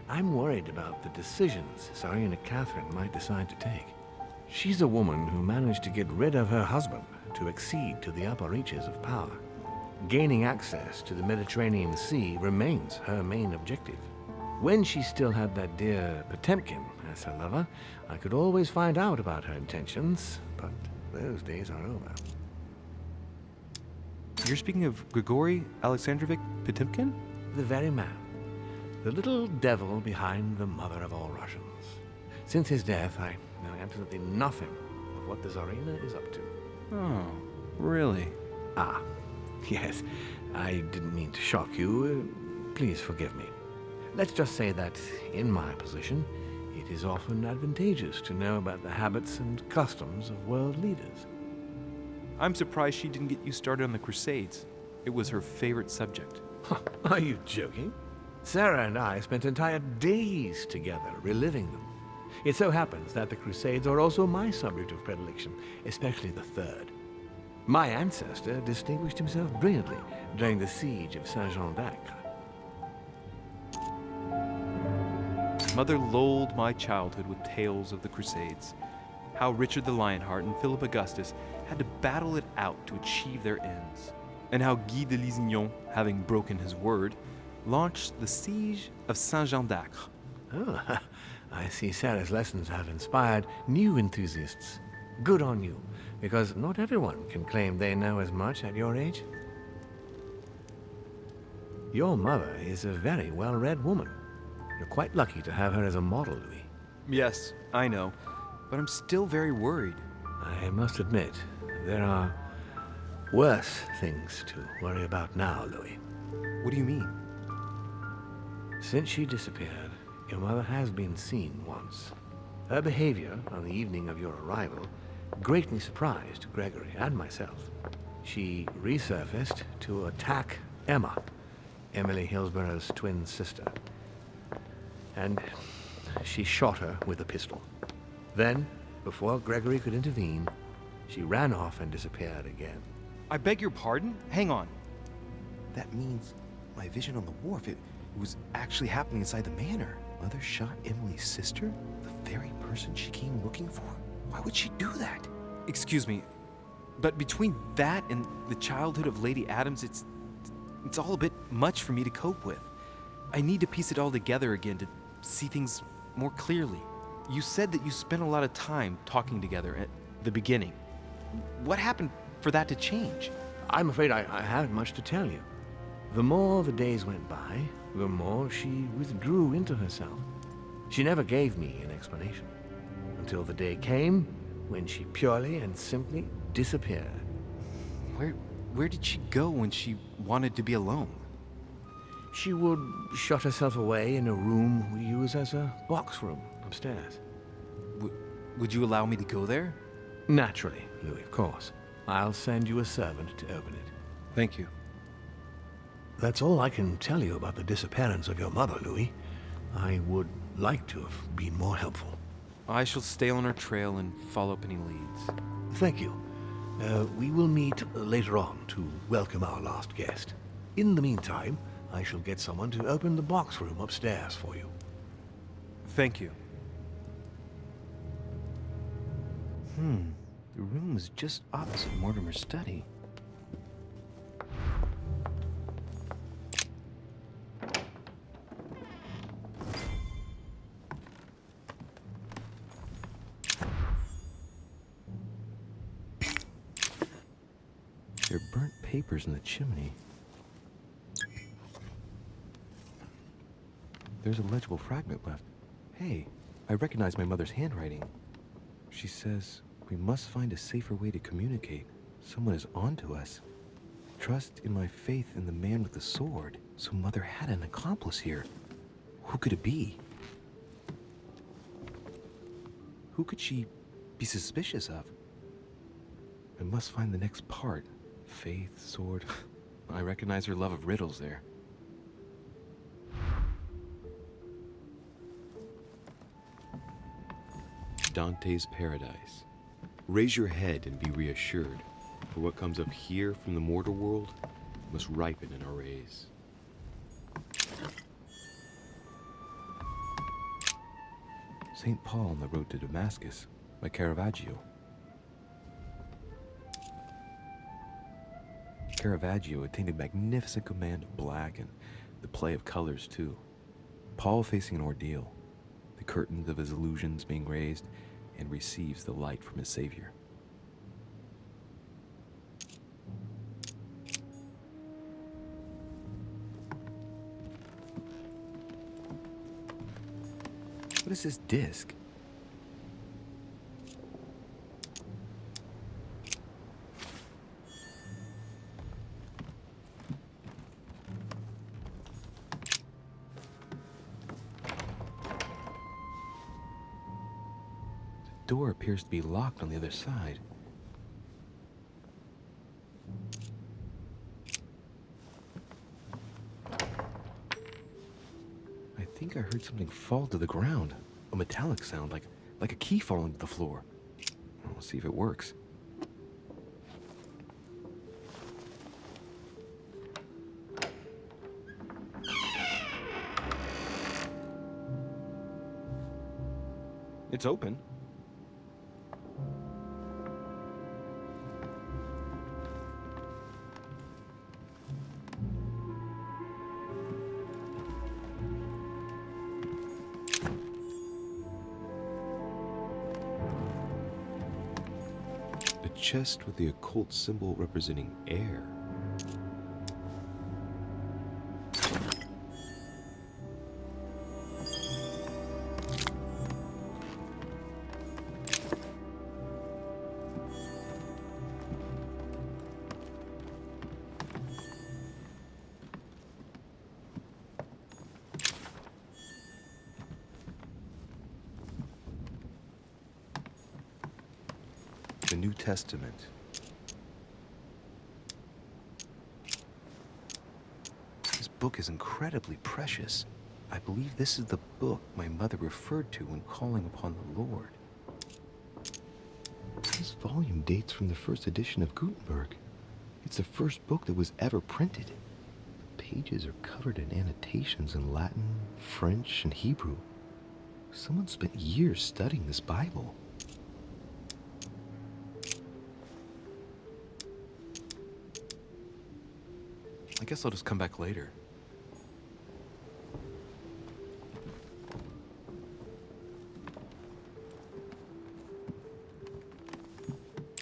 I'm worried about the decisions Tsarina Catherine might decide to take. She's a woman who managed to get rid of her husband to accede to the upper reaches of power. Gaining access to the Mediterranean Sea remains her main objective. When she still had that dear Potemkin as her lover, I could always find out about her intentions, but those days are over. You're speaking of Grigory Alexandrovich Potemkin? The very man. The little devil behind the mother of all Russians. Since his death, I know absolutely nothing of what the Tsarina is up to. Oh, really? Ah, yes. I didn't mean to shock you. Please forgive me. Let's just say that, in my position, it is often advantageous to know about the habits and customs of world leaders. I'm surprised she didn't get you started on the Crusades. It was her favorite subject. Are you joking? Sarah and I spent entire days together reliving them. It so happens that the Crusades are also my subject of predilection, especially the third. My ancestor distinguished himself brilliantly during the siege of Saint-Jean d'Acre. Mother lulled my childhood with tales of the Crusades. How Richard the Lionheart and Philip Augustus had to battle it out to achieve their ends. And how Guy de Lusignan, having broken his word, launched the siege of Saint-Jean d'Acre. Oh, I see Sarah's lessons have inspired new enthusiasts. Good on you, because not everyone can claim they know as much at your age. Your mother is a very well-read woman. You're quite lucky to have her as a model, Louis. Yes, I know, but I'm still very worried. I must admit, there are worse things to worry about now, Louis. What do you mean? Since she disappeared, your mother has been seen once. Her behavior on the evening of your arrival greatly surprised Gregory and myself. She resurfaced to attack Emma, Emily Hillsborough's twin sister. And she shot her with a pistol. Then, before Gregory could intervene, she ran off and disappeared again. I beg your pardon? Hang on. That means my vision on the wharf, it was actually happening inside the manor. Mother shot Emily's sister? The very person she came looking for? Why would she do that? Excuse me, but between that and the childhood of Lady Adams, it's all a bit much for me to cope with. I need to piece it all together again to see things more clearly. You said that you spent a lot of time talking together at the beginning. What happened for that to change? I'm afraid I haven't much to tell you. The more the days went by, the more she withdrew into herself. She never gave me an explanation, until the day came when she purely and simply disappeared. Where did she go when she wanted to be alone? She would shut herself away in a room we use as a box room upstairs. Would you allow me to go there? Naturally, Louis, of course. I'll send you a servant to open it. Thank you. That's all I can tell you about the disappearance of your mother, Louis. I would like to have been more helpful. I shall stay on her trail and follow up any leads. Thank you. We will meet later on to welcome our last guest. In the meantime, I shall get someone to open the box room upstairs for you. Thank you. The room was just opposite Mortimer's study. There are burnt papers in the chimney. There's a legible fragment left. Hey, I recognize my mother's handwriting. She says, we must find a safer way to communicate. Someone is onto us. Trust in my faith in the man with the sword. So Mother had an accomplice here. Who could it be? Who could she be suspicious of? I must find the next part. Faith, sword. I recognize her love of riddles there. Dante's Paradise. Raise your head and be reassured, for what comes up here from the mortal world must ripen in our rays. St. Paul on the Road to Damascus by Caravaggio. Caravaggio attained a magnificent command of black and the play of colors too. Paul facing an ordeal, the curtains of his illusions being raised, and receives the light from his Savior. What is this disc? The door appears to be locked on the other side. I think I heard something fall to the ground. A metallic sound, like a key falling to the floor. We'll see if it works. It's open. A chest with the occult symbol representing air. The New Testament. This book is incredibly precious. I believe this is the book my mother referred to when calling upon the Lord. This volume dates from the first edition of Gutenberg. It's the first book that was ever printed. The pages are covered in annotations in Latin, French, and Hebrew. Someone spent years studying this Bible. I guess I'll just come back later.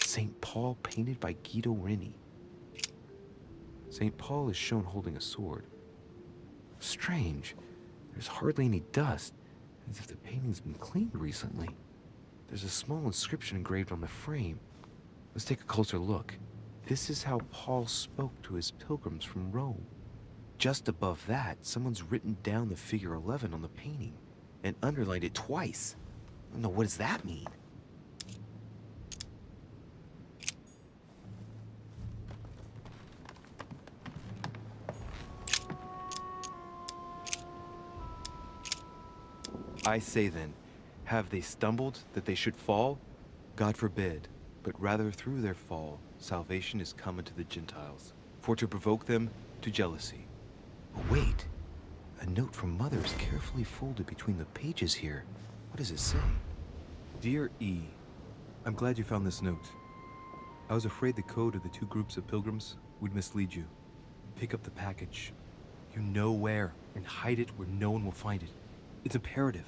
St. Paul painted by Guido Reni. St. Paul is shown holding a sword. Strange. There's hardly any dust, as if the painting's been cleaned recently. There's a small inscription engraved on the frame. Let's take a closer look. This is how Paul spoke to his pilgrims from Rome. Just above that, someone's written down the figure 11 on the painting and underlined it twice. No, what does that mean? I say then, have they stumbled that they should fall? God forbid, but rather through their fall, salvation is come unto the Gentiles, for to provoke them to jealousy. But wait, a note from Mother is carefully folded between the pages here. What does it say? Dear E, I'm glad you found this note. I was afraid the code of the two groups of pilgrims would mislead you. Pick up the package. You know where, and hide it where no one will find it. It's imperative.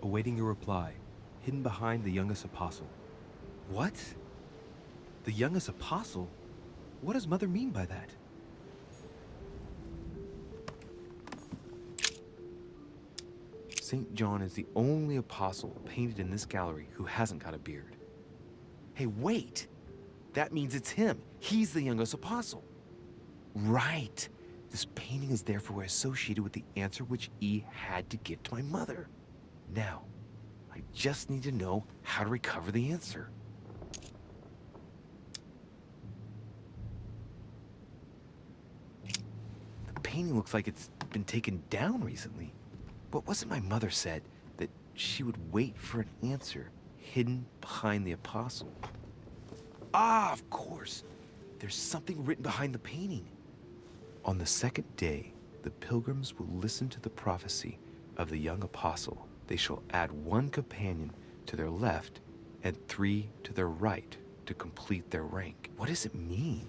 Awaiting your reply, hidden behind the youngest apostle. What? The youngest apostle? What does Mother mean by that? St. John is the only apostle painted in this gallery who hasn't got a beard. Hey, wait! That means it's him. He's the youngest apostle. Right. This painting is therefore associated with the answer which E had to give to my mother. Now, I just need to know how to recover the answer. The painting looks like it's been taken down recently. But wasn't my mother said that she would wait for an answer hidden behind the apostle? Ah, of course! There's something written behind the painting. On the second day, the pilgrims will listen to the prophecy of the young apostle. They shall add 1 companion to their left and 3 to their right to complete their rank. What does it mean?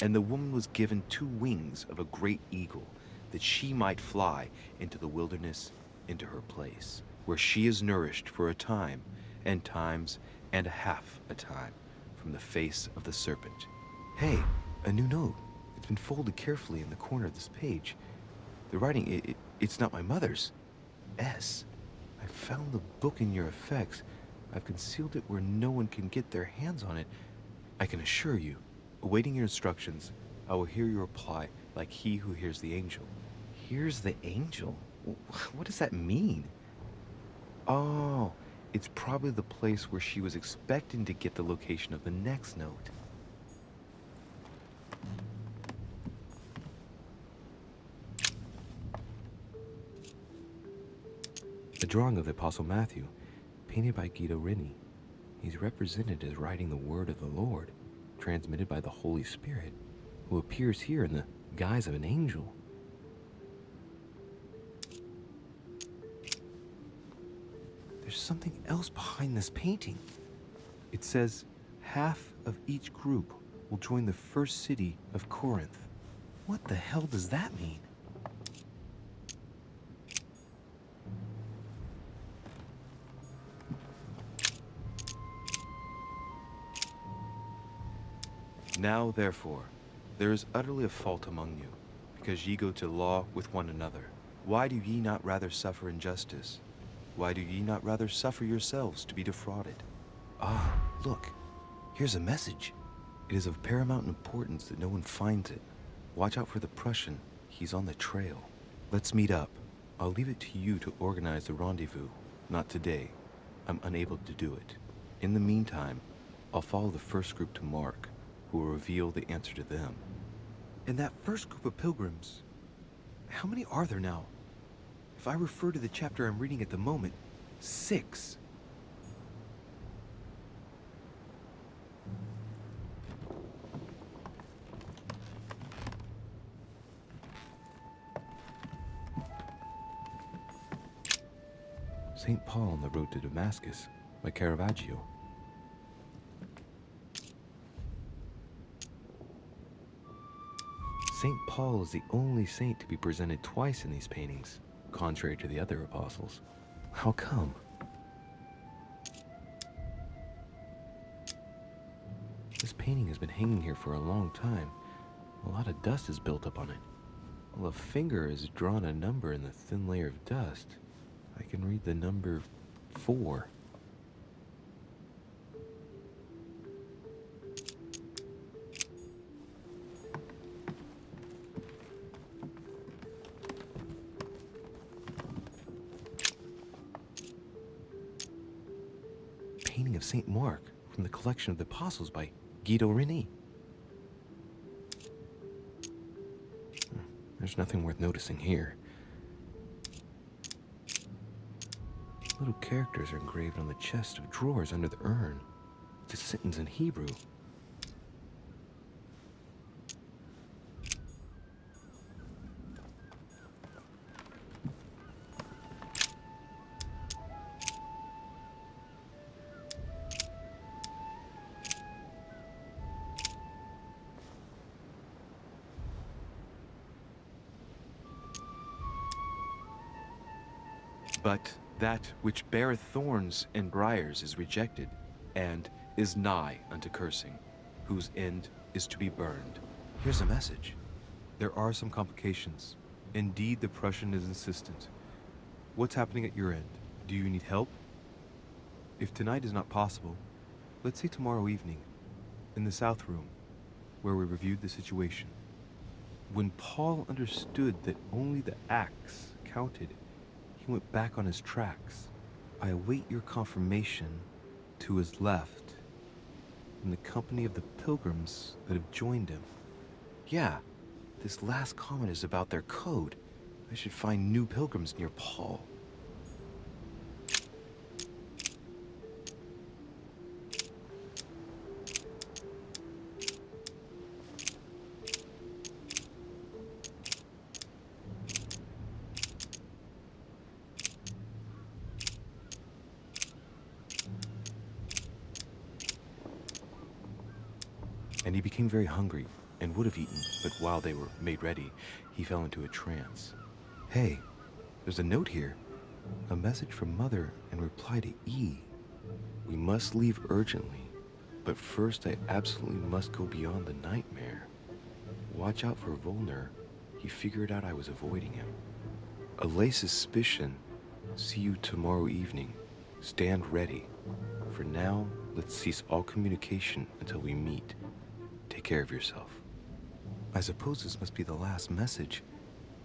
And the woman was given 2 wings of a great eagle, that she might fly into the wilderness, into her place, where she is nourished for a time, and times and a half a time, from the face of the serpent. Hey, a new note. It's been folded carefully in the corner of this page. The writing, it's not my mother's. S. I found the book in your effects. I've concealed it where no one can get their hands on it. I can assure you, awaiting your instructions, I will hear your reply like he who hears the angel. Hears the angel? What does that mean? Oh, it's probably the place where she was expecting to get the location of the next note. A drawing of the Apostle Matthew, painted by Guido Reni. He's represented as writing the word of the Lord, transmitted by the Holy Spirit, who appears here in the guise of an angel. There's something else behind this painting. It says, half of each group will join the first city of Corinth. What the hell does that mean? Now, therefore, there is utterly a fault among you, because ye go to law with one another. Why do ye not rather suffer injustice? Why do ye not rather suffer yourselves to be defrauded? Ah, look, here's a message. It is of paramount importance that no one finds it. Watch out for the Prussian. He's on the trail. Let's meet up. I'll leave it to you to organize the rendezvous. Not today. I'm unable to do it. In the meantime, I'll follow the first group to Mark, who will reveal the answer to them. And that first group of pilgrims, how many are there now? If I refer to the chapter I'm reading at the moment, 6. St. Paul on the Road to Damascus by Caravaggio. St. Paul is the only saint to be presented twice in these paintings, contrary to the other apostles. How come? This painting has been hanging here for a long time. A lot of dust has built up on it. Well, a finger has drawn a number in the thin layer of dust. I can read the number 4. Painting of St. Mark from the collection of the Apostles by Guido Reni. There's nothing worth noticing here. Little characters are engraved on the chest of drawers under the urn. It's a sentence in Hebrew. But that which beareth thorns and briars is rejected, and is nigh unto cursing, whose end is to be burned. Here's a message. There are some complications. Indeed, the Prussian is insistent. What's happening at your end? Do you need help? If tonight is not possible, let's say tomorrow evening, in the South Room, where we reviewed the situation. When Paul understood that only the axe counted, he went back on his tracks. I await your confirmation to his left, in the company of the pilgrims that have joined him. Yeah, this last comment is about their code. I should find new pilgrims near Paul. And he became very hungry and would have eaten, but while they were made ready, he fell into a trance. Hey, there's a note here. A message from Mother in reply to E. We must leave urgently, but first I absolutely must go beyond the nightmare. Watch out for Volner. He figured out I was avoiding him. Allay suspicion. See you tomorrow evening. Stand ready. For now, let's cease all communication until we meet. Take care of yourself. I suppose this must be the last message.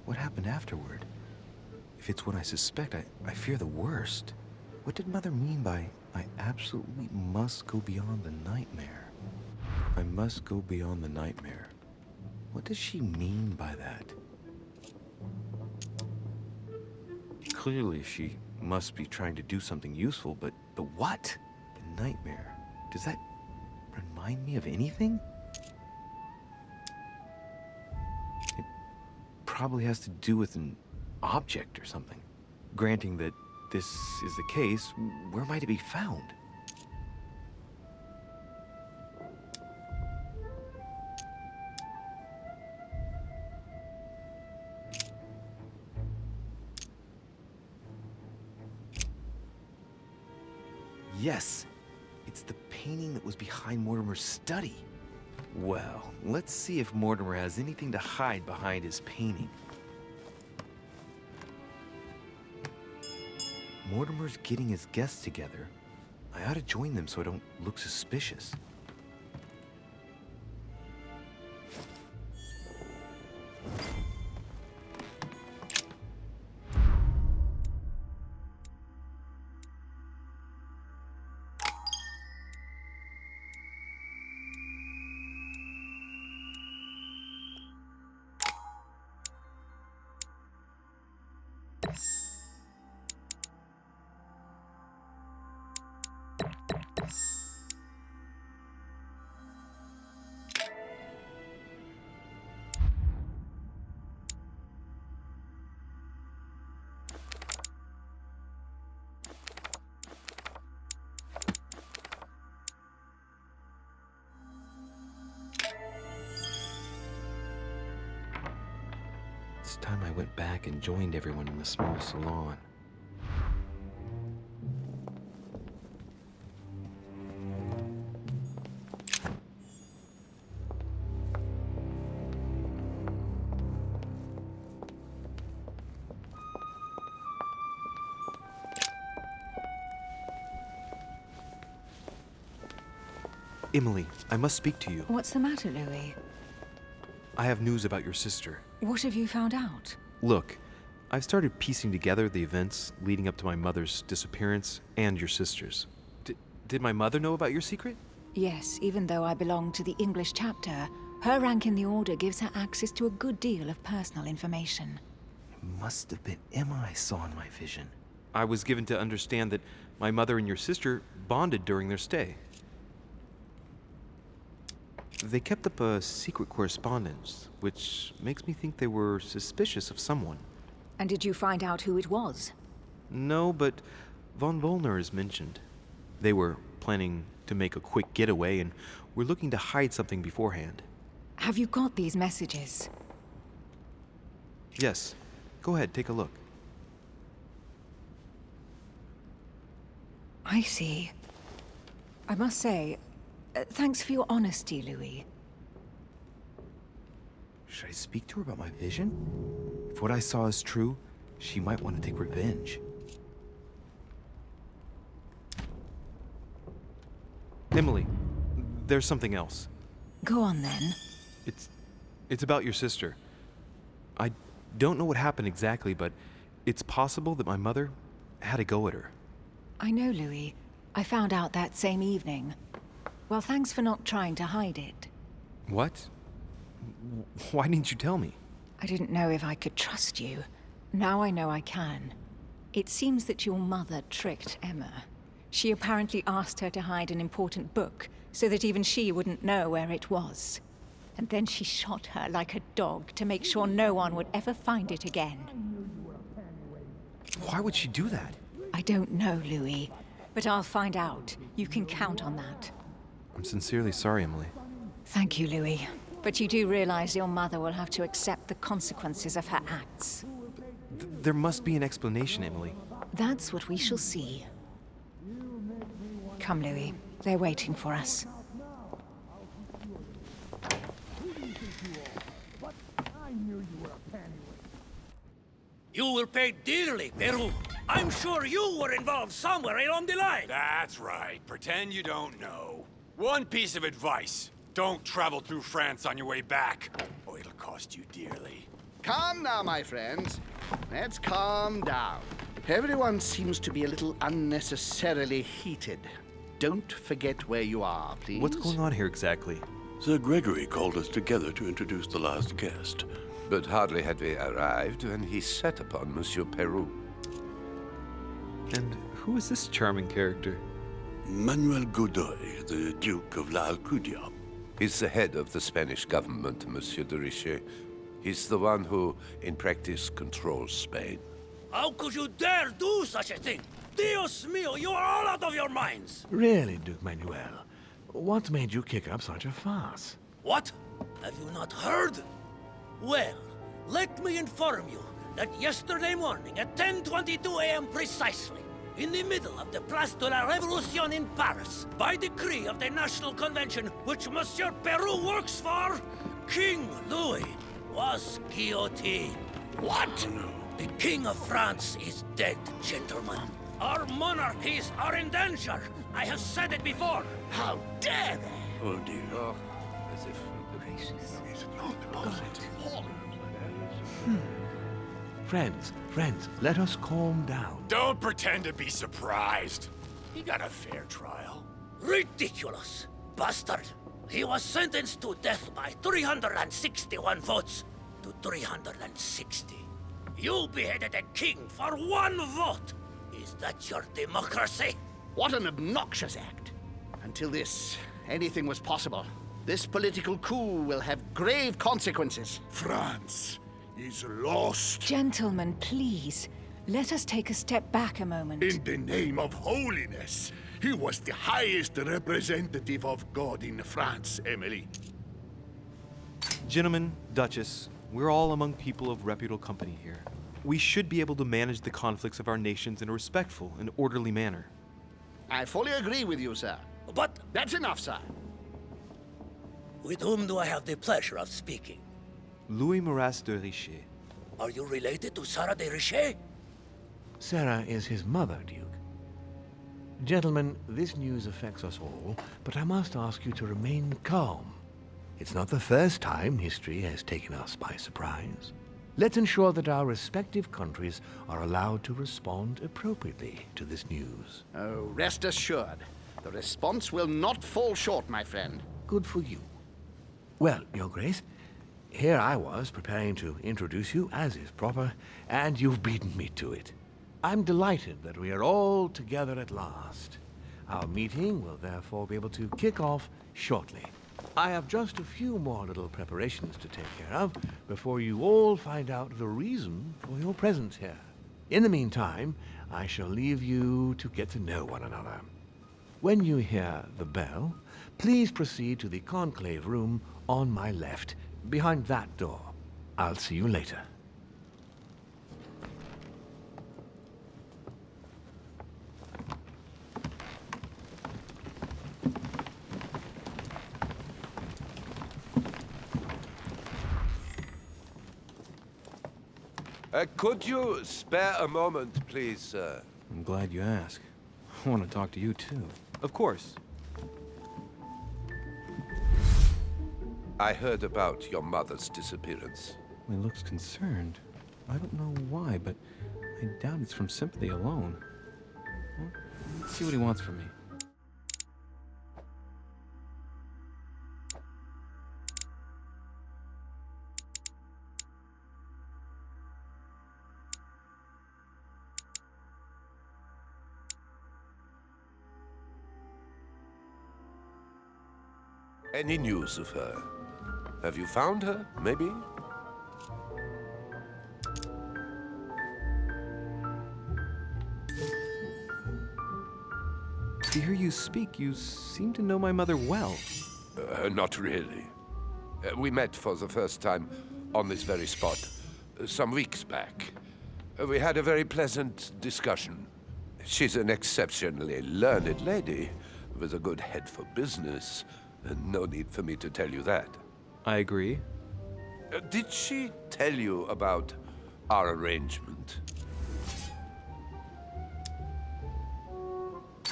What happened afterward? If it's what I suspect, I fear the worst. What did Mother mean by, I absolutely must go beyond the nightmare? I must go beyond the nightmare. What does she mean by that? Clearly, she must be trying to do something useful, but what? The nightmare. Does that remind me of anything? It probably has to do with an object or something. Granting that this is the case, where might it be found? Yes, it's the painting that was behind Mortimer's study. Well, let's see if Mortimer has anything to hide behind his painting. Mortimer's getting his guests together. I ought to join them so I don't look suspicious. It's time I went back and joined everyone in the small salon. Emily, I must speak to you. What's the matter, Louis? I have news about your sister. What have you found out? Look, I've started piecing together the events leading up to my mother's disappearance and your sister's. Did my mother know about your secret? Yes, even though I belong to the English chapter, her rank in the Order gives her access to a good deal of personal information. It must have been Emma I saw in my vision. I was given to understand that my mother and your sister bonded during their stay. They kept up a secret correspondence, which makes me think they were suspicious of someone. And did you find out who it was? No, but von Volner is mentioned. They were planning to make a quick getaway and were looking to hide something beforehand. Have you got these messages? Yes. Go ahead, take a look. I see. I must say, thanks for your honesty, Louis. Should I speak to her about my vision? If what I saw is true, she might want to take revenge. Emily, there's something else. Go on, then. It's about your sister. I don't know what happened exactly, but it's possible that my mother had a go at her. I know, Louis. I found out that same evening. Well, thanks for not trying to hide it. What? Why didn't you tell me? I didn't know if I could trust you. Now I know I can. It seems that your mother tricked Emma. She apparently asked her to hide an important book, so that even she wouldn't know where it was. And then she shot her like a dog to make sure no one would ever find it again. Why would she do that? I don't know, Louis, but I'll find out. You can count on that. I'm sincerely sorry, Emily. Thank you, Louis. But you do realize your mother will have to accept the consequences of her acts. There must be an explanation, Emily. That's what we shall see. Come, Louis. They're waiting for us. You will pay dearly, Peru. I'm sure you were involved somewhere along the line. That's right. Pretend you don't know. One piece of advice. Don't travel through France on your way back, or it'll cost you dearly. Calm now, my friends. Let's calm down. Everyone seems to be a little unnecessarily heated. Don't forget where you are, please. What's going on here exactly? Sir Gregory called us together to introduce the last guest. But hardly had we arrived when he set upon Monsieur Peru. And who is this charming character? Manuel Godoy, the Duke of La Alcudia. He's the head of the Spanish government, Monsieur de Richet. He's the one who, in practice, controls Spain. How could you dare do such a thing? Dios mío, you are all out of your minds! Really, Duke Manuel? What made you kick up such a fuss? What? Have you not heard? Well, let me inform you that yesterday morning at 10:22 a.m. precisely, in the middle of the Place de la Révolution in Paris, by decree of the National Convention which Monsieur Peru works for, King Louis was guillotined. What? The King of France is dead, gentlemen. Our monarchies are in danger. I have said it before. How dare they? Oh, dear. Oh, as if... Friends, let us calm down. Don't pretend to be surprised. He got a fair trial. Ridiculous! Bastard! He was sentenced to death by 361 votes to 360. You beheaded a king for one vote! Is that your democracy? What an obnoxious act. Until this, anything was possible. This political coup will have grave consequences. France is lost. Gentlemen, please. Let us take a step back a moment. In the name of holiness. He was the highest representative of God in France, Emily. Gentlemen, Duchess, we're all among people of reputable company here. We should be able to manage the conflicts of our nations in a respectful and orderly manner. I fully agree with you, sir. But That's enough, sir. with whom do I have the pleasure of speaking? Louis Maras de Richet. Are you related to Sarah de Richet? Sarah is his mother, Duke. Gentlemen, this news affects us all, but I must ask you to remain calm. It's not the first time history has taken us by surprise. Let's ensure that our respective countries are allowed to respond appropriately to this news. Oh, rest assured. The response will not fall short, my friend. Good for you. Well, Your Grace, here I was preparing to introduce you as is proper, and you've beaten me to it. I'm delighted that we are all together at last. Our meeting will therefore be able to kick off shortly. I have just a few more little preparations to take care of before you all find out the reason for your presence here. In the meantime, I shall leave you to get to know one another. When you hear the bell, please proceed to the conclave room on my left, behind that door. I'll see you later. Could you spare a moment, please, sir? I'm glad you asked. I want to talk to you, too. Of course. I heard about your mother's disappearance. He looks concerned. I don't know why, but I doubt it's from sympathy alone. Well, let's see what he wants from me. Any news of her? Have you found her, maybe? To hear you speak, you seem to know my mother well. Not really. We met for the first time on this very spot, some weeks back. We had a very pleasant discussion. She's an exceptionally learned lady, with a good head for business. No need for me to tell you that. I agree. Did she tell you about our arrangement?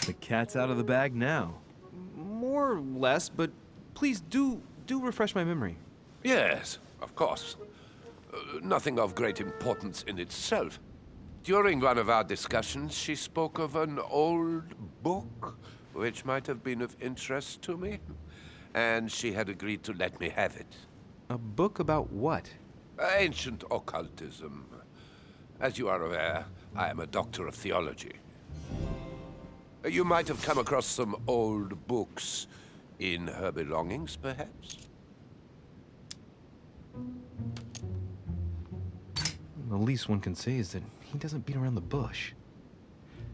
The cat's out of the bag now. More or less, but please do refresh my memory. Yes, of course. Nothing of great importance in itself. During one of our discussions, she spoke of an old book, which might have been of interest to me, and she had agreed to let me have it. A book about what? Ancient occultism. As you are aware, I am a doctor of theology. You might have come across some old books in her belongings, perhaps? The least one can say is that he doesn't beat around the bush.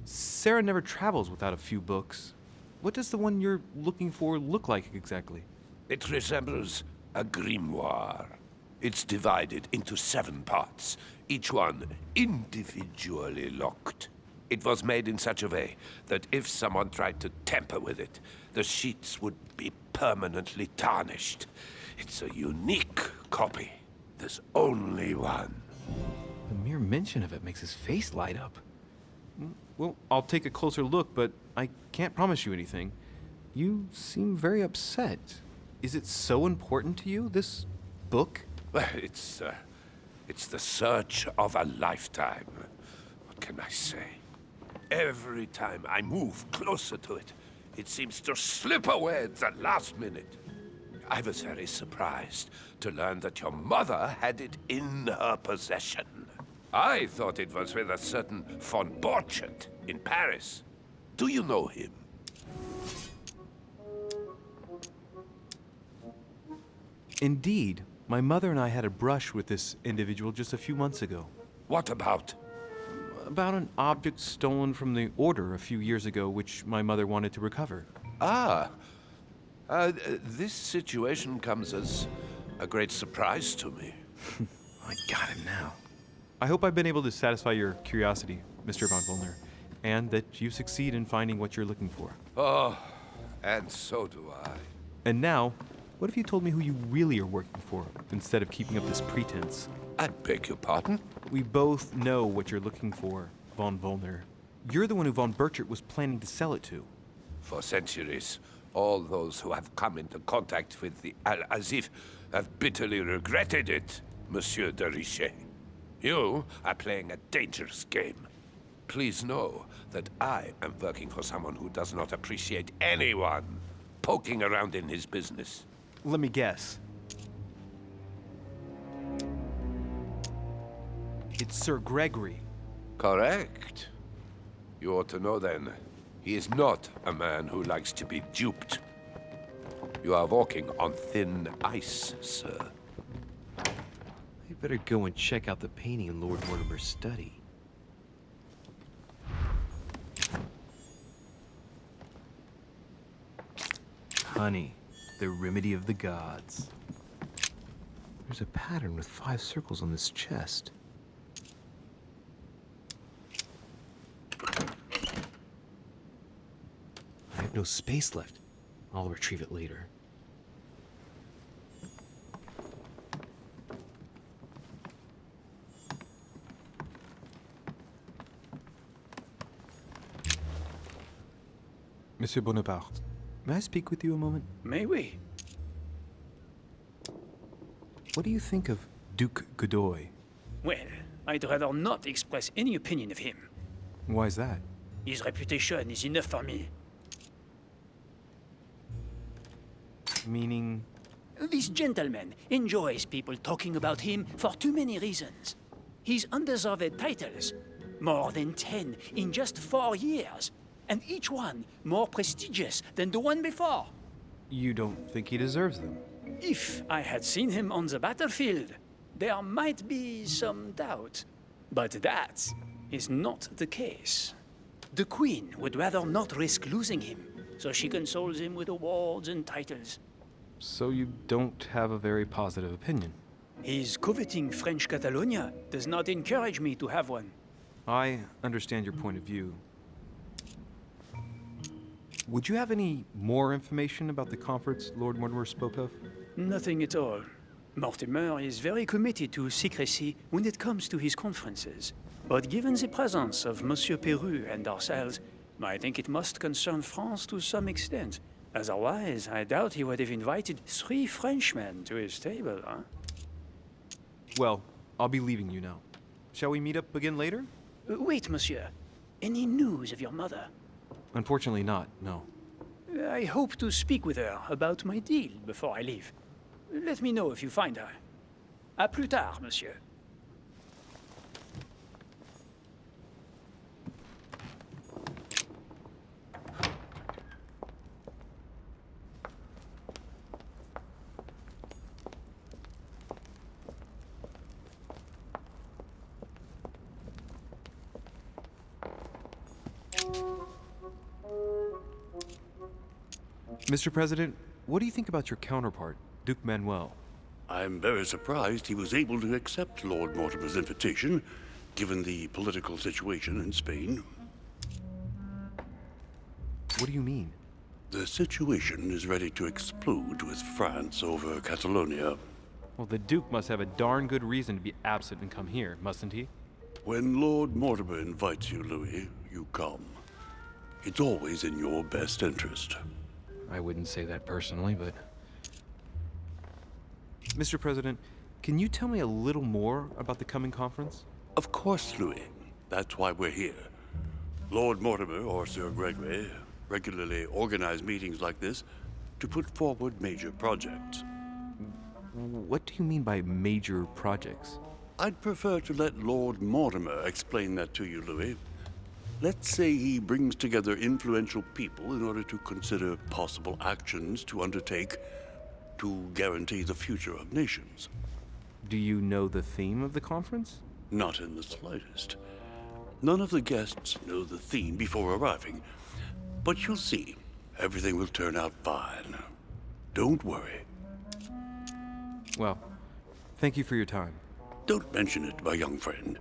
Sarah never travels without a few books. What does the one you're looking for look like exactly? It resembles a grimoire. It's divided into 7 parts, each one individually locked. It was made in such a way that if someone tried to tamper with it, the sheets would be permanently tarnished. It's a unique copy. There's only one. The mere mention of it makes his face light up. Well, I'll take a closer look, but I can't promise you anything. You seem very upset. Is it so important to you, this book? Well, it's the search of a lifetime. What can I say? Every time I move closer to it, it seems to slip away at the last minute. I was very surprised to learn that your mother had it in her possession. I thought it was with a certain von Borchardt in Paris. Do you know him? Indeed. My mother and I had a brush with this individual just a few months ago. What about? About an object stolen from the Order a few years ago, which my mother wanted to recover. This situation comes as a great surprise to me. I got him now. I hope I've been able to satisfy your curiosity, Mr. von Wollner, and that you succeed in finding what you're looking for. Oh, and so do I. And now, what if you told me who you really are working for, instead of keeping up this pretense? I beg your pardon? We both know what you're looking for, von Wollner. You're the one who von Borchardt was planning to sell it to. For centuries, all those who have come into contact with the Al-Azif have bitterly regretted it, Monsieur de Richet. You are playing a dangerous game. Please know that I am working for someone who does not appreciate anyone poking around in his business. Let me guess. It's Sir Gregory. Correct. You ought to know then, he is not a man who likes to be duped. You are walking on thin ice, sir. You better go and check out the painting in Lord Mortimer's study. Honey, the remedy of the gods. There's a pattern with 5 circles on this chest. I have no space left. I'll retrieve it later. Monsieur Bonaparte. May I speak with you a moment? May we? What do you think of Duke Godoy? Well, I'd rather not express any opinion of him. Why is that? His reputation is enough for me. Meaning... This gentleman enjoys people talking about him for too many reasons. His undeserved titles, more than 10 in just 4 years, and each one more prestigious than the one before. You don't think he deserves them? If I had seen him on the battlefield, there might be some doubt. But that is not the case. The Queen would rather not risk losing him, so she consoles him with awards and titles. So you don't have a very positive opinion? His coveting French Catalonia does not encourage me to have one. I understand your point of view. Would you have any more information about the conference Lord Mortimer spoke of? Nothing at all. Mortimer is very committed to secrecy when it comes to his conferences. But given the presence of Monsieur Peru and ourselves, I think it must concern France to some extent. Otherwise, I doubt he would have invited 3 Frenchmen to his table, huh? Well, I'll be leaving you now. Shall we meet up again later? Wait, monsieur. Any news of your mother? Unfortunately not, no. I hope to speak with her about my deal before I leave. Let me know if you find her. À plus tard, monsieur. Mr. President, what do you think about your counterpart, Duke Manuel? I'm very surprised he was able to accept Lord Mortimer's invitation, given the political situation in Spain. What do you mean? The situation is ready to explode with France over Catalonia. Well, the Duke must have a darn good reason to be absent and come here, mustn't he? When Lord Mortimer invites you, Louis, you come. It's always in your best interest. I wouldn't say that personally, but... Mr. President, can you tell me a little more about the coming conference? Of course, Louis. That's why we're here. Lord Mortimer or Sir Gregory regularly organize meetings like this to put forward major projects. What do you mean by major projects? I'd prefer to let Lord Mortimer explain that to you, Louis. Let's say he brings together influential people in order to consider possible actions to undertake to guarantee the future of nations. Do you know the theme of the conference? Not in the slightest. None of the guests know the theme before arriving. But you'll see, everything will turn out fine. Don't worry. Well, thank you for your time. Don't mention it, my young friend.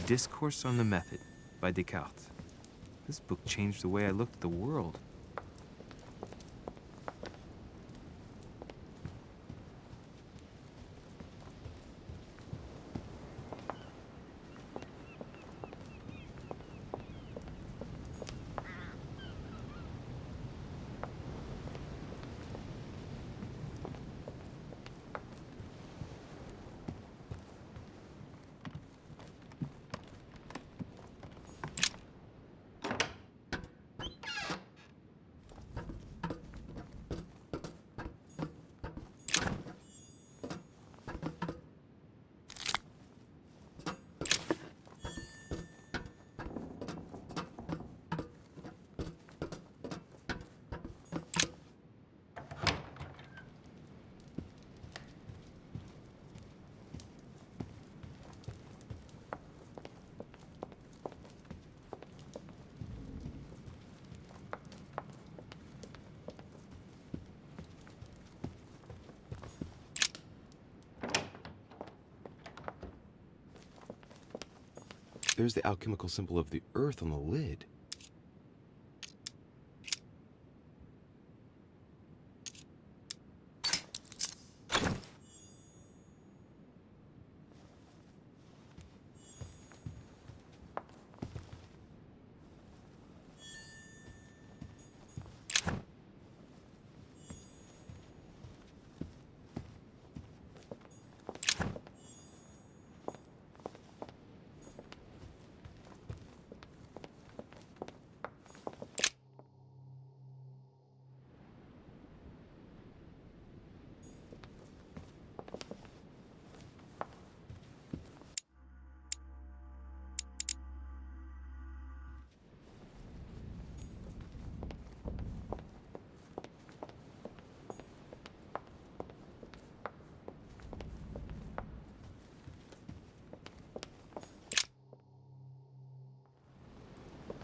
Discourse on the Method by Descartes. This book changed the way I looked at the world. There's the alchemical symbol of the earth on the lid.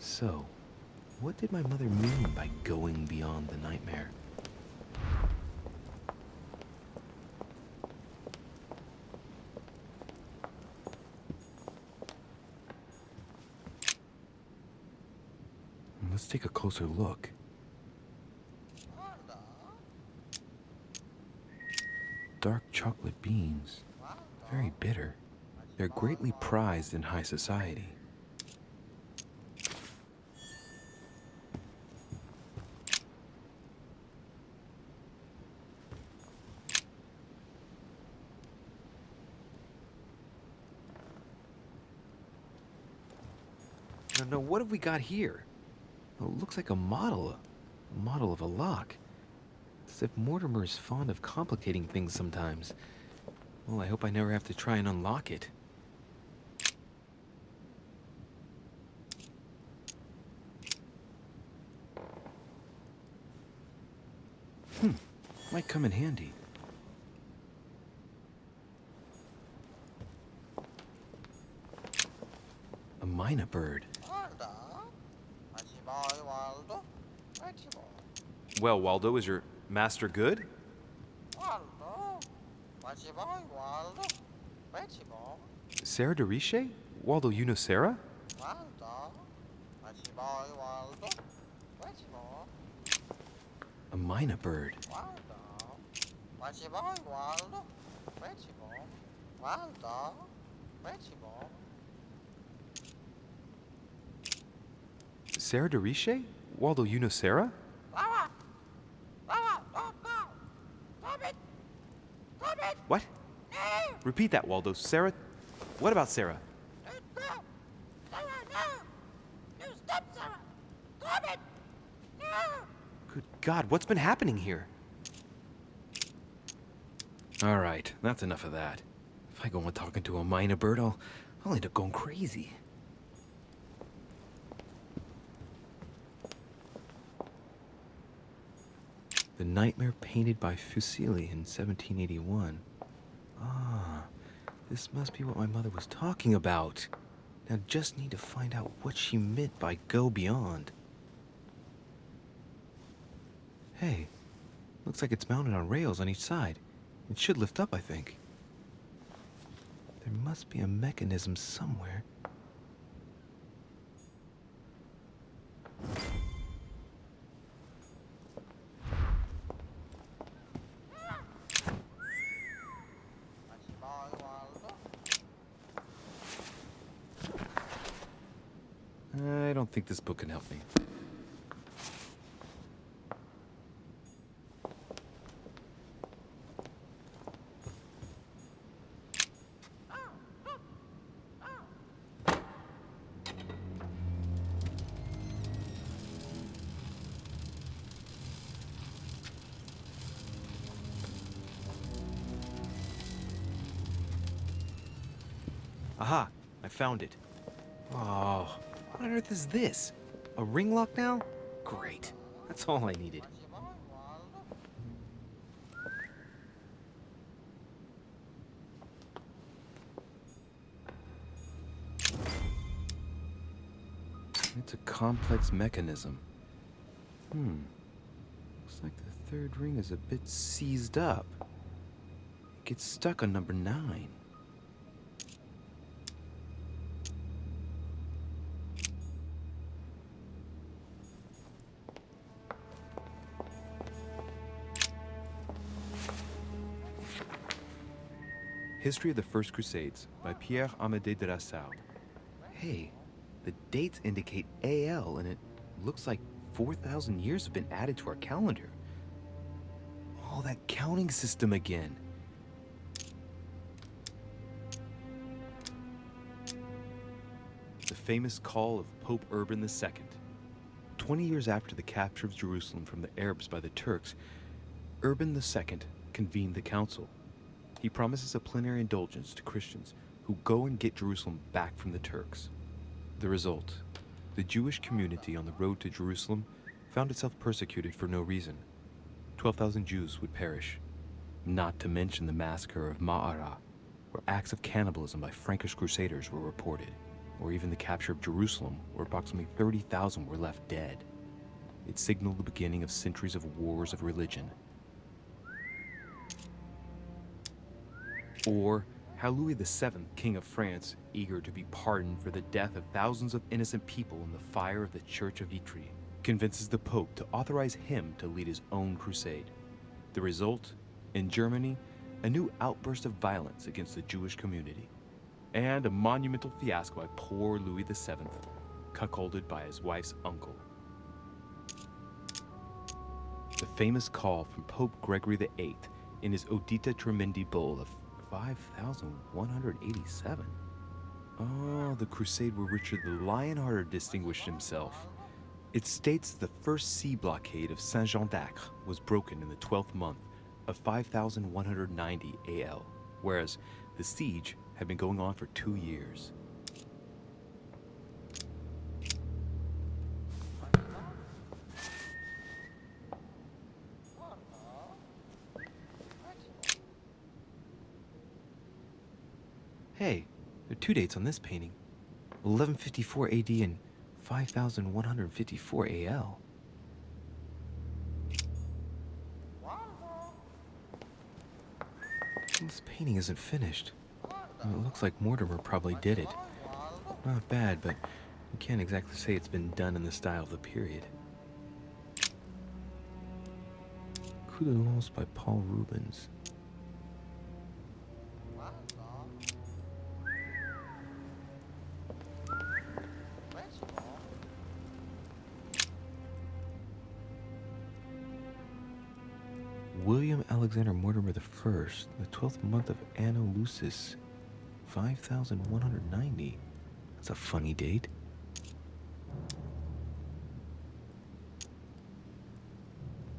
So, what did my mother mean by going beyond the nightmare? Let's take a closer look. Dark chocolate beans. Very bitter. They're greatly prized in high society. No, what have we got here? Oh, it looks like a model of a lock. It's as if Mortimer is fond of complicating things sometimes. Well, I hope I never have to try and unlock it. Might come in handy. A mina bird. Well, Waldo, is your master good? Sarah de Richet? Waldo, you know Sarah? A mina bird. Sarah de Richet? Waldo, you know Sarah? What? Repeat that, Waldo. Sarah? What about Sarah? Good God, what's been happening here? All right, that's enough of that. If I go on talking to a mina bird, I'll end up going crazy. The Nightmare painted by Fuseli in 1781. Ah, this must be what my mother was talking about. Now just need to find out what she meant by go beyond. Hey, looks like it's mounted on rails on each side. It should lift up, I think. There must be a mechanism somewhere. I don't think this book can help me. Aha! I found it. Oh, what on earth is this? A ring lock now? Great. That's all I needed. It's a complex mechanism. Looks like the third ring is a bit seized up. It gets stuck on number 9. History of the First Crusades by Pierre Amédée de la Salle. Hey, the dates indicate AL, and it looks like 4,000 years have been added to our calendar. Oh, that counting system again. The famous call of Pope Urban II. 20 years after the capture of Jerusalem from the Arabs by the Turks, Urban II convened the council. He promises a plenary indulgence to Christians who go and get Jerusalem back from the Turks. The result, the Jewish community on the road to Jerusalem found itself persecuted for no reason. 12,000 Jews would perish, not to mention the massacre of Ma'ara, where acts of cannibalism by Frankish crusaders were reported, or even the capture of Jerusalem, where approximately 30,000 were left dead. It signaled the beginning of centuries of wars of religion. Or how Louis VII, King of France, eager to be pardoned for the death of thousands of innocent people in the fire of the Church of Vitry, convinces the Pope to authorize him to lead his own crusade. The result, in Germany, a new outburst of violence against the Jewish community, and a monumental fiasco by poor Louis VII, cuckolded by his wife's uncle. The famous call from Pope Gregory VIII in his Audita Tremendi Bull of 5,187. Oh, the crusade where Richard the Lionhearted distinguished himself. It states the first sea blockade of Saint-Jean d'Acre was broken in the 12th month of 5,190 AL, whereas the siege had been going on for 2 years. Hey, there are 2 dates on this painting. 1154 AD and 5,154 AL. This painting isn't finished. It looks like Mortimer probably did it. Not bad, but you can't exactly say it's been done in the style of the period. Coup de Lance by Paul Rubens. William Alexander Mortimer I, the 12th month of Anno Lucis, 5,190. That's a funny date.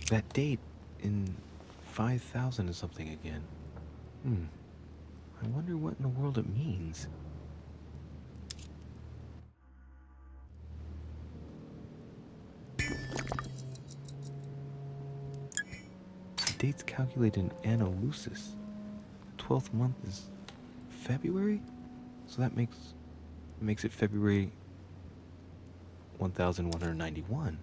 That date in 5,000 is something again. I wonder what in the world it means. Dates calculated in Anno Lucis. 12th month is February? So that makes it February 1191.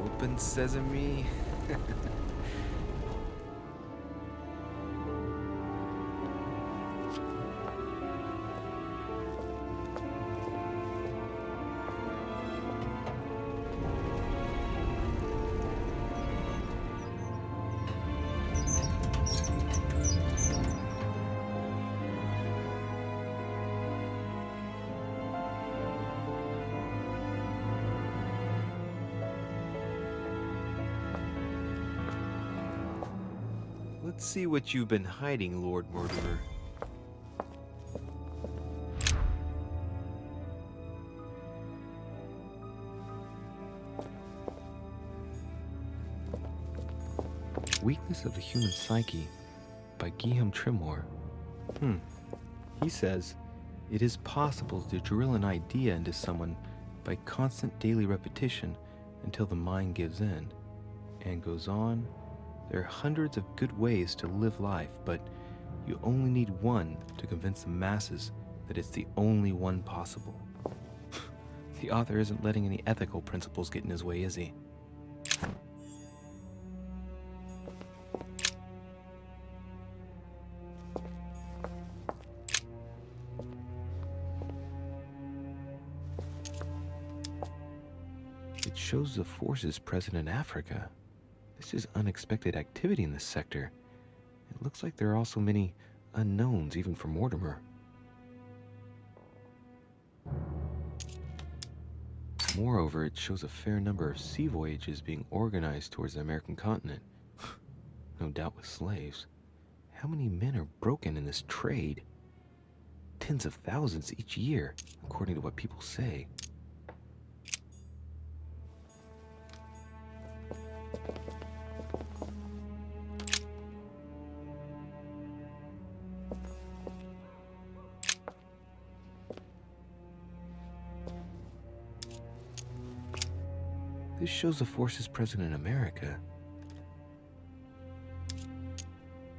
Open sesame. Let's see what you've been hiding, Lord Mortimer. Weakness of the Human Psyche by Guillaume Tremor. He says, it is possible to drill an idea into someone by constant daily repetition until the mind gives in, and goes on. There are hundreds of good ways to live life, but You only need one to convince the masses that it's the only one possible. The author isn't letting any ethical principles get in his way, is he? It shows the forces present in Africa. This is unexpected activity in this sector. It looks like there are also many unknowns, even for Mortimer. Moreover, it shows a fair number of sea voyages being organized towards the American continent. No doubt with slaves. How many men are broken in this trade? Tens of thousands each year, according to what people say. This shows the forces present in America.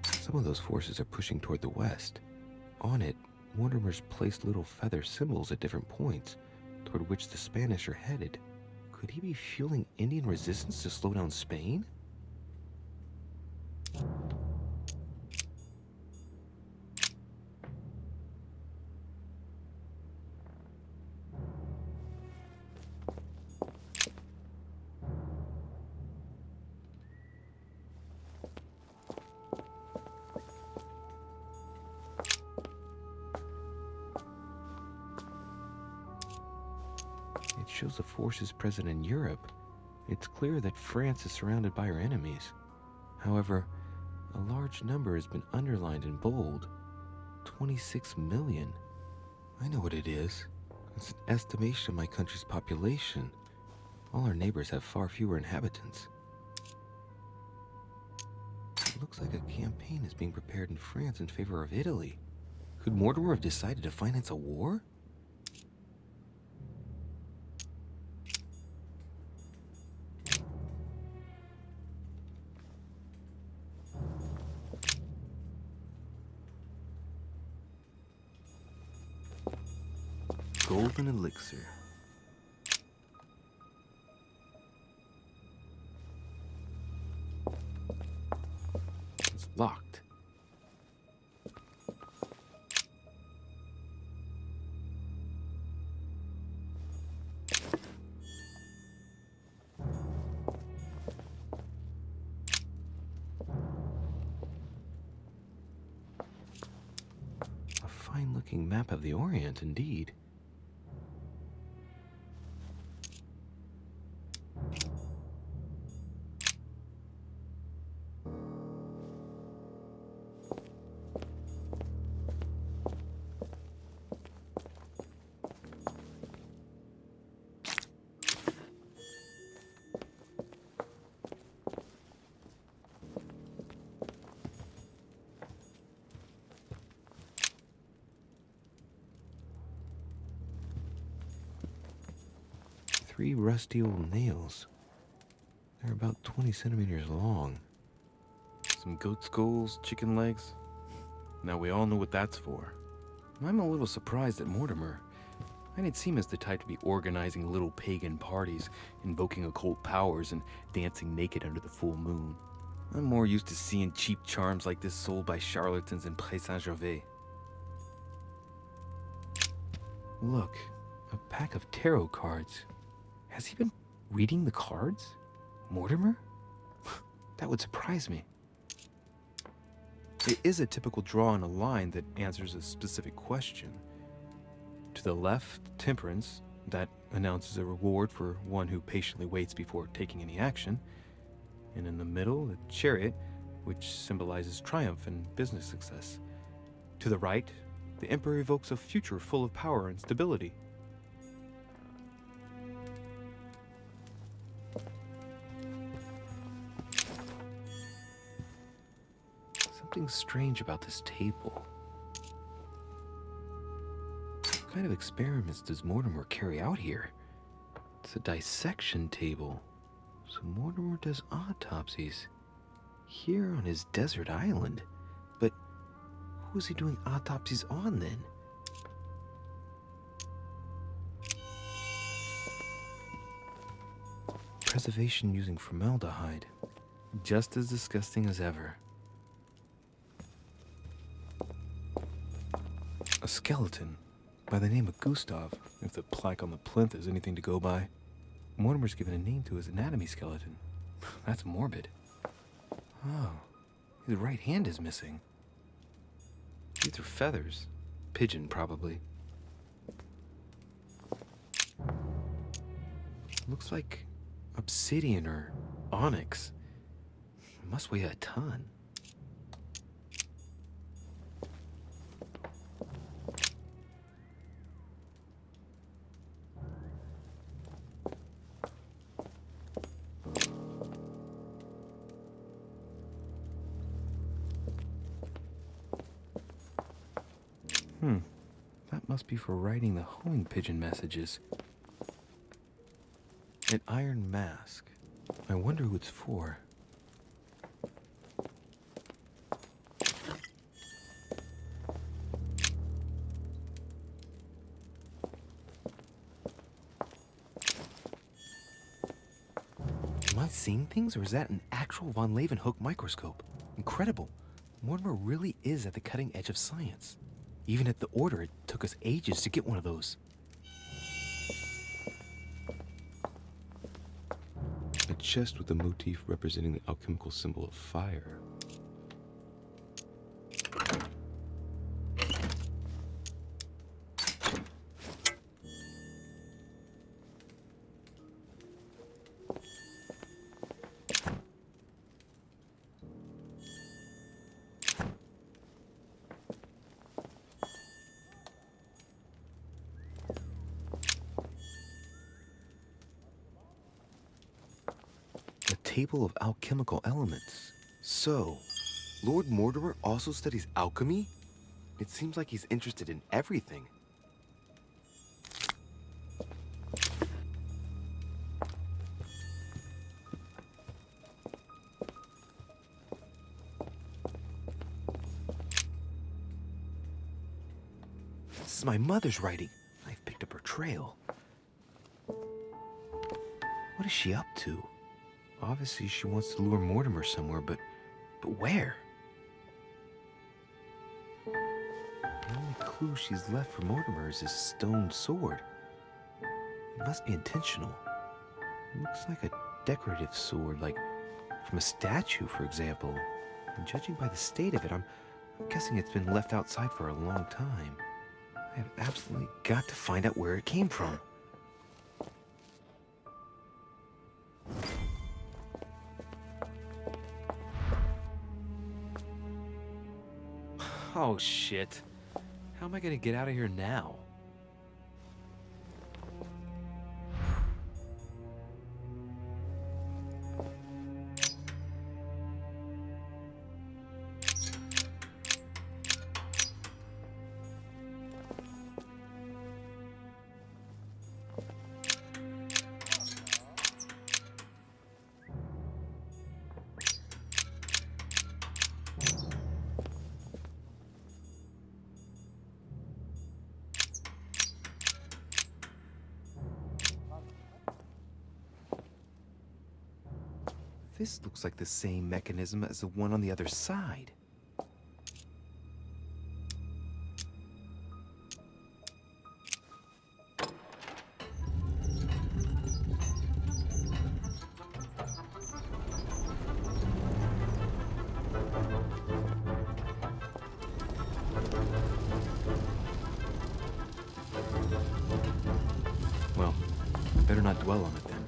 Some of those forces are pushing toward the west. On it, Mortimer's placed little feather symbols at different points, toward which the Spanish are headed. Could he be fueling Indian resistance to slow down Spain? It shows the forces present in Europe. It's clear that France is surrounded by her enemies. However, a large number has been underlined in bold. 26 million. I know what it is. It's an estimation of my country's population. All our neighbors have far fewer inhabitants. It looks like a campaign is being prepared in France in favor of Italy. Could Mortimer have decided to finance a war? Golden elixir. It's locked. A fine-looking map of the Orient, indeed. Three rusty old nails. They're about 20 centimeters long. Some goat skulls, chicken legs. Now we all know what that's for. I'm a little surprised at Mortimer. I didn't seem as the type to be organizing little pagan parties, invoking occult powers, and dancing naked under the full moon. I'm more used to seeing cheap charms like this sold by charlatans in Pré Saint-Gervais. Look, a pack of tarot cards. Has he been reading the cards? Mortimer? That would surprise me. It is a typical draw on a line that answers a specific question. To the left, temperance, that announces a reward for one who patiently waits before taking any action. And in the middle, the chariot, which symbolizes triumph and business success. To the right, the emperor evokes a future full of power and stability. Something strange about this table. What kind of experiments does Mortimer carry out here? It's a dissection table. So Mortimer does autopsies here on his desert island. But Who is he doing autopsies on then? Preservation using formaldehyde. Just as disgusting as ever. A skeleton by the name of Gustav, if the plaque on the plinth is anything to go by. Mortimer's given a name to his anatomy skeleton. That's morbid. Oh, his right hand is missing. These are feathers. Pigeon, probably. Looks like obsidian or onyx. It must weigh a ton. That must be for writing the homing pigeon messages. An iron mask. I wonder who it's for. Am I seeing things, or is that an actual von Leeuwenhoek microscope? Incredible. Mortimer really is at the cutting edge of science. Even at the Order, it took us ages to get one of those. A chest with a motif representing the alchemical symbol of fire. Table of alchemical elements. So, Lord Mortimer also studies alchemy? It seems like he's interested in everything. This is my mother's writing. I've picked up her trail. What is she up to? Obviously, she wants to lure Mortimer somewhere, but where? The only clue she's left for Mortimer is his stone sword. It must be intentional. It looks like a decorative sword, like from a statue, for example. And judging by the state of it, I'm guessing it's been left outside for a long time. I have absolutely got to find out where it came from. Oh, shit. How am I gonna get out of here now? This looks like the same mechanism as the one on the other side. Well, better not dwell on it then.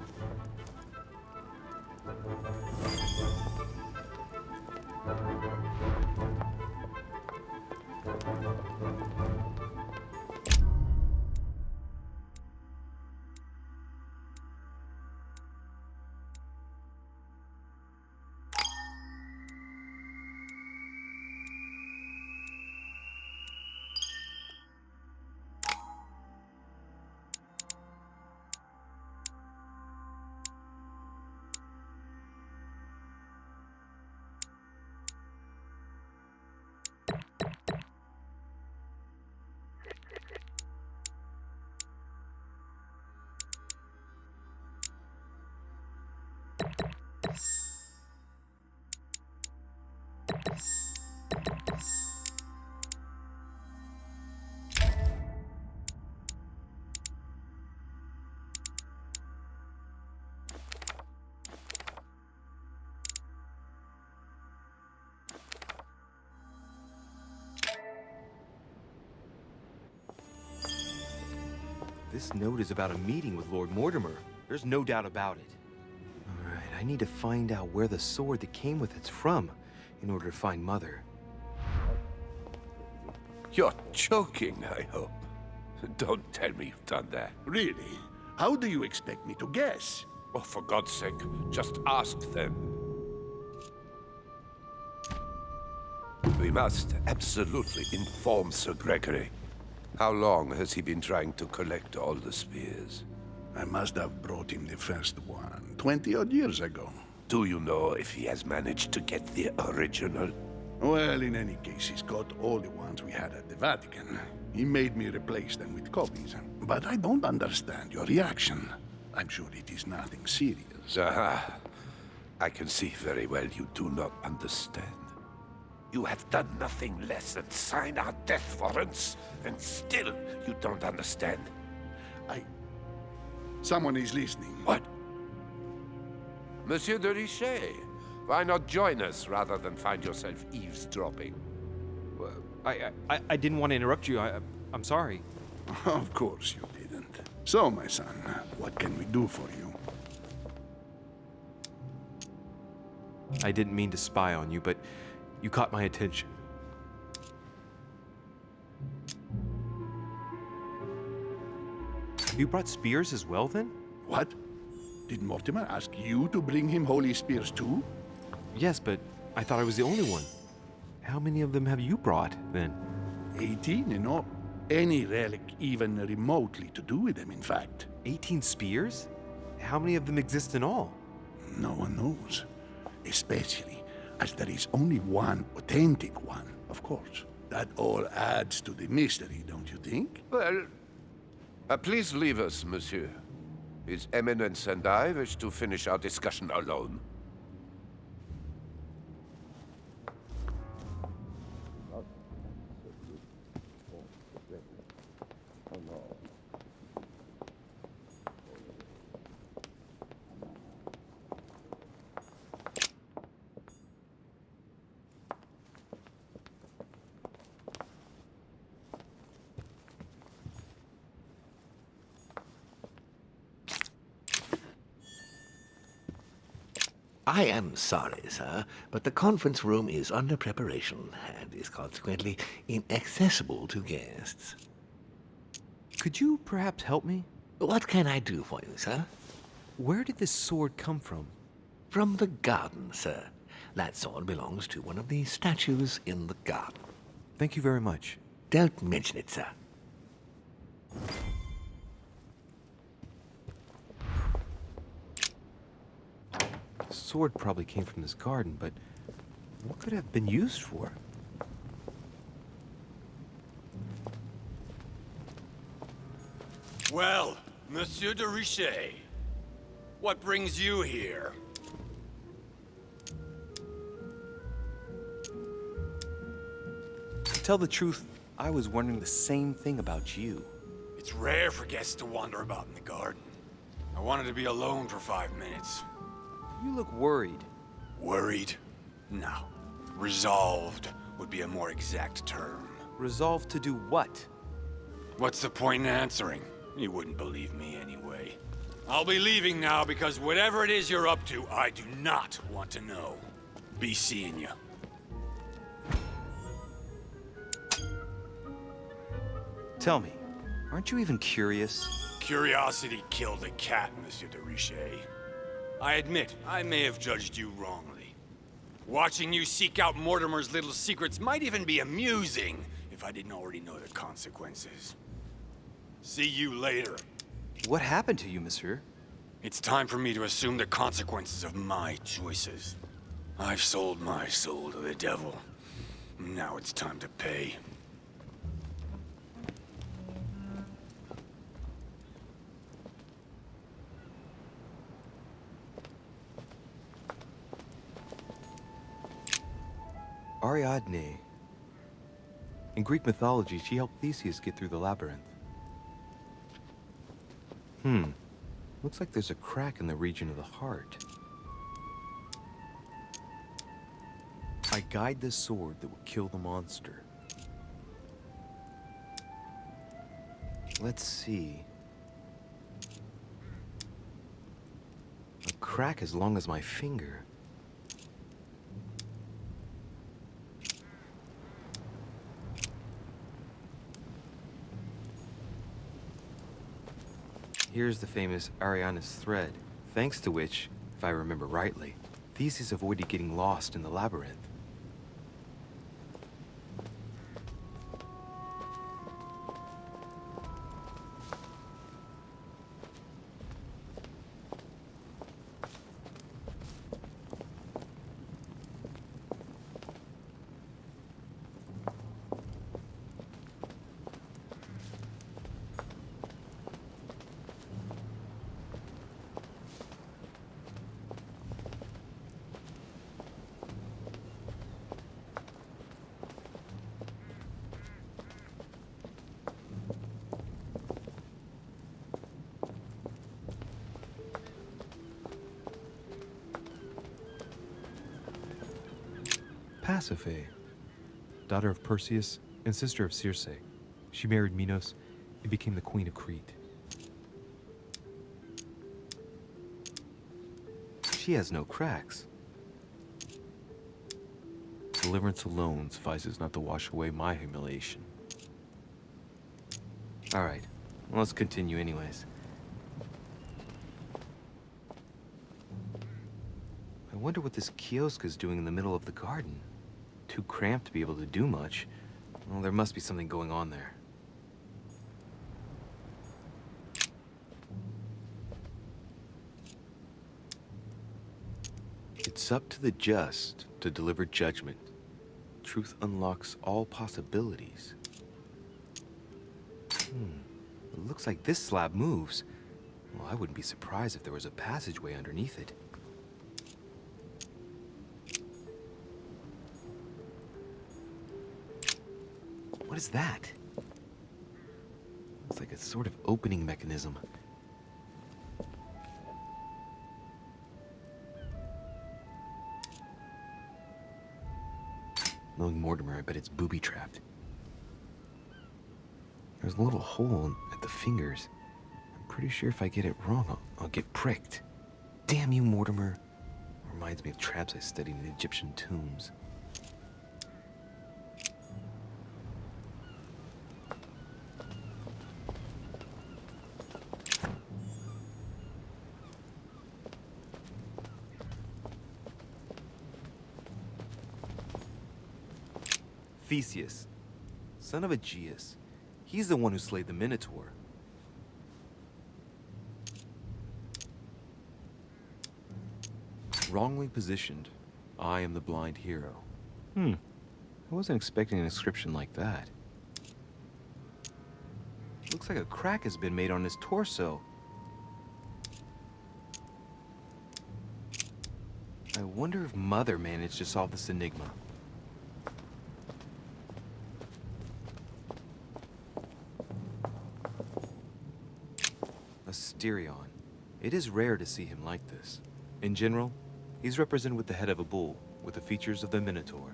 This note is about a meeting with Lord Mortimer. There's no doubt about it. All right, I need to find out where the sword that came with it's from in order to find Mother. You're joking, I hope. Don't tell me you've done that. Really? How do you expect me to guess? Oh, for God's sake, just ask them. We must absolutely inform Sir Gregory. How long has he been trying to collect all the spears? I must have brought him the first one 20-odd years ago. Do you know if he has managed to get the original? Well, in any case, he's got all the ones we had at the Vatican. He made me replace them with copies. But I don't understand your reaction. I'm sure it is nothing serious. Aha. I can see very well you do not understand. You have done nothing less than sign our death warrants, and still you don't understand. Someone is listening. What? Monsieur de Richet, why not join us rather than find yourself eavesdropping? I didn't want to interrupt you. I'm sorry. Of course you didn't. So, my son, what can we do for you? I didn't mean to spy on you, but you caught my attention. Have you brought spears as well, then? What? Did Mortimer ask you to bring him holy spears too? Yes, but I thought I was the only one. How many of them have you brought, then? 18 in all. Any relic even remotely to do with them, in fact. 18 spears? How many of them exist in all? No one knows. Especially as there is only one authentic one, of course. That all adds to the mystery, don't you think? Well, please leave us, monsieur. His Eminence and I wish to finish our discussion alone. I am sorry, sir, but the conference room is under preparation and is consequently inaccessible to guests. Could you perhaps help me? What can I do for you, sir? Where did this sword come from? From the garden, sir. That sword belongs to one of the statues in the garden. Thank you very much. Don't mention it, sir. The sword probably came from this garden, but what could it have been used for? Well, Monsieur de Richet, what brings you here? To tell the truth, I was wondering the same thing about you. It's rare for guests to wander about in the garden. I wanted to be alone for 5 minutes. You look worried. Worried? No. Resolved would be a more exact term. Resolved to do what? What's the point in answering? You wouldn't believe me anyway. I'll be leaving now because whatever it is you're up to, I do not want to know. Be seeing you. Tell me, aren't you even curious? Curiosity killed a cat, Monsieur de Richet. I admit, I may have judged you wrongly. Watching you seek out Mortimer's little secrets might even be amusing if I didn't already know the consequences. See you later. What happened to you, monsieur? It's time for me to assume the consequences of my choices. I've sold my soul to the devil. Now it's time to pay. Ariadne. In Greek mythology, she helped Theseus get through the labyrinth. Looks like there's a crack in the region of the heart. I guide this sword that will kill the monster. Let's see. crack as long as my finger. Here's the famous Ariana's thread, thanks to which, if I remember rightly, Theseus avoided getting lost in the labyrinth. Pasiphae, daughter of Perseus and sister of Circe. She married Minos and became the queen of Crete. She has no cracks. Deliverance alone suffices not to wash away my humiliation. All right, well, let's continue anyways. I wonder what this kiosk is doing in the middle of the garden. Too cramped to be able to do much. Well, there must be something going on there. It's up to the just to deliver judgment. Truth unlocks all possibilities. It looks like this slab moves. Well, I wouldn't be surprised if there was a passageway underneath it. What is that? Looks like a sort of opening mechanism. Knowing Mortimer, I bet it's booby-trapped. There's a little hole at the fingers. I'm pretty sure if I get it wrong, I'll get pricked. Damn you, Mortimer. Reminds me of traps I studied in Egyptian tombs. Theseus, son of Aegeus. He's the one who slayed the Minotaur. Wrongly positioned, I am the blind hero. I wasn't expecting an inscription like that. Looks like a crack has been made on his torso. I wonder if Mother managed to solve this enigma. Asterion. It is rare to see him like this. In general, he's represented with the head of a bull, with the features of the Minotaur.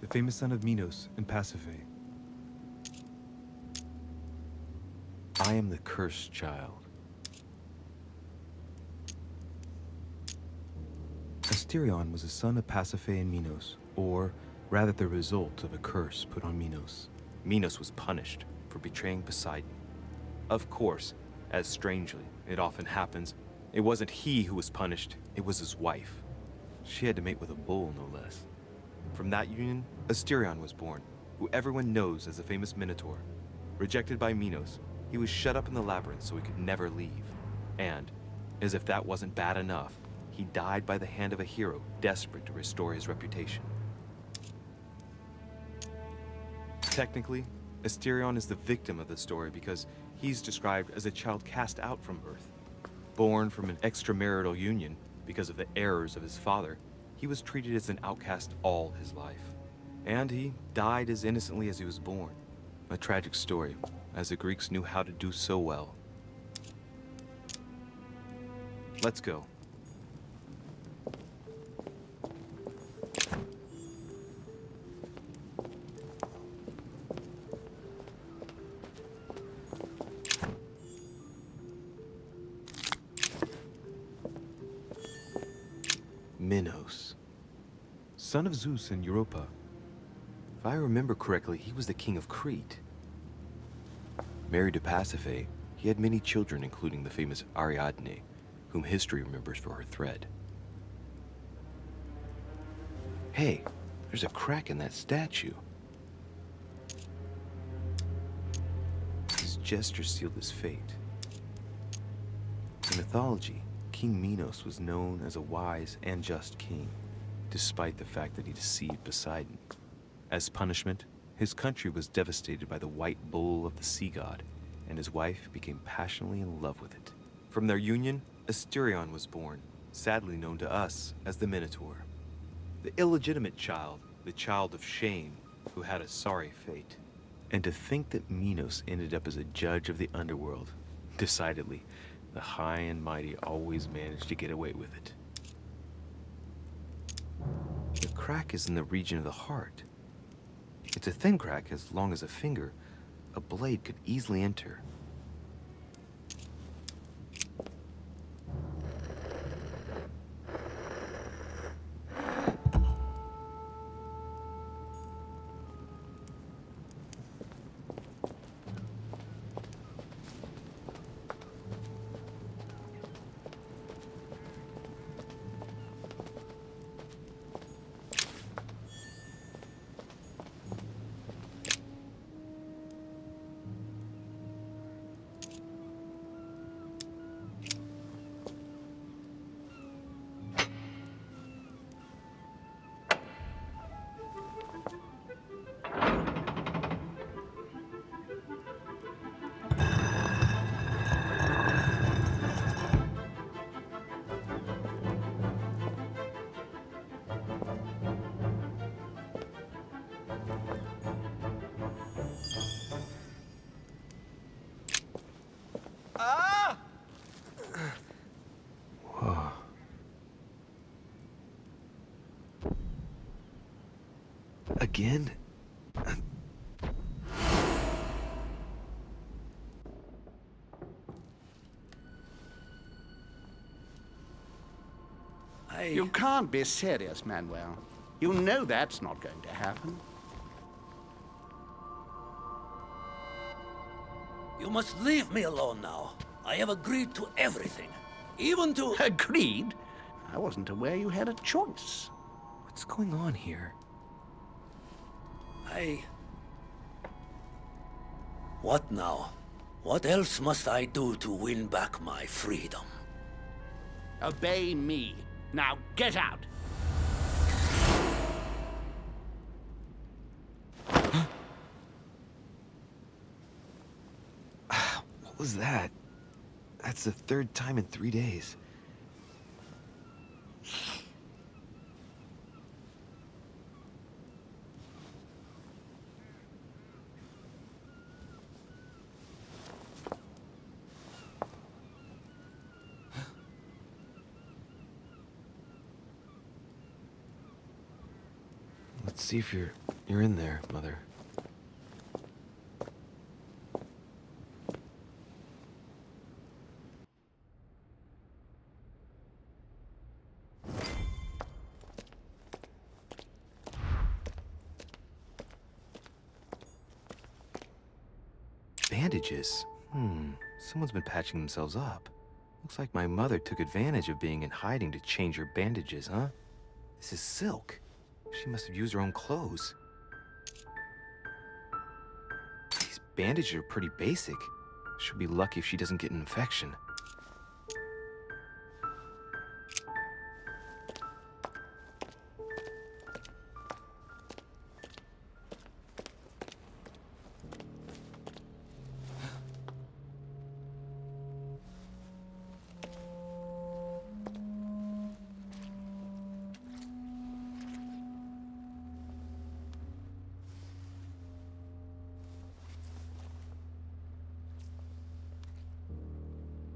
The famous son of Minos and Pasiphae. I am the cursed child. Asterion was a son of Pasiphae and Minos, or rather the result of a curse put on Minos. Minos was punished for betraying Poseidon. Of course, as strangely it often happens, it wasn't he who was punished, it was his wife. She had to mate with a bull, no less. From that union, Asterion was born, who everyone knows as the famous Minotaur. Rejected by Minos, he was shut up in the labyrinth so he could never leave. And, as if that wasn't bad enough, he died by the hand of a hero desperate to restore his reputation. Technically, Asterion is the victim of the story because he's described as a child cast out from Earth. Born from an extramarital union because of the errors of his father, he was treated as an outcast all his life. And he died as innocently as he was born. A tragic story, as the Greeks knew how to do so well. Let's go. Minos, son of Zeus and Europa. If I remember correctly, he was the king of Crete. Married to Pasiphae, he had many children, including the famous Ariadne, whom history remembers for her thread. Hey, there's a crack in that statue. His gesture sealed his fate. In mythology, King Minos was known as a wise and just king, despite the fact that he deceived Poseidon. As punishment, his country was devastated by the white bull of the sea god, and his wife became passionately in love with it. From their union, Asterion was born, sadly known to us as the Minotaur. The illegitimate child, the child of shame, who had a sorry fate. And to think that Minos ended up as a judge of the underworld. Decidedly, the high and mighty always manage to get away with it. The crack is in the region of the heart. It's a thin crack as long as a finger. A blade could easily enter. Whoa. Again? You can't be serious, Manuel. You know that's not going to happen. You must leave me alone now. I have agreed to everything. Even to... Agreed? I wasn't aware you had a choice. What's going on here? What now? What else must I do to win back my freedom? Obey me. Now get out! What was that? That's the third time in 3 days. Let's see if you're in there, Mother. Bandages? Someone's been patching themselves up. Looks like my mother took advantage of being in hiding to change her bandages, huh? This is silk. She must have used her own clothes. These bandages are pretty basic. She'll be lucky if she doesn't get an infection.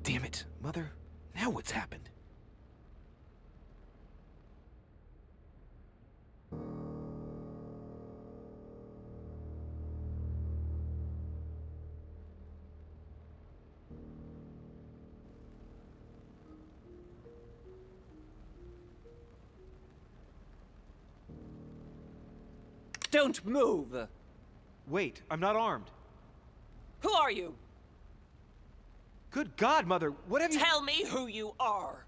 Damn it, Mother. Now what's happened? Don't move! Wait, I'm not armed. Who are you? Good God, Mother, what have you— Tell me who you are!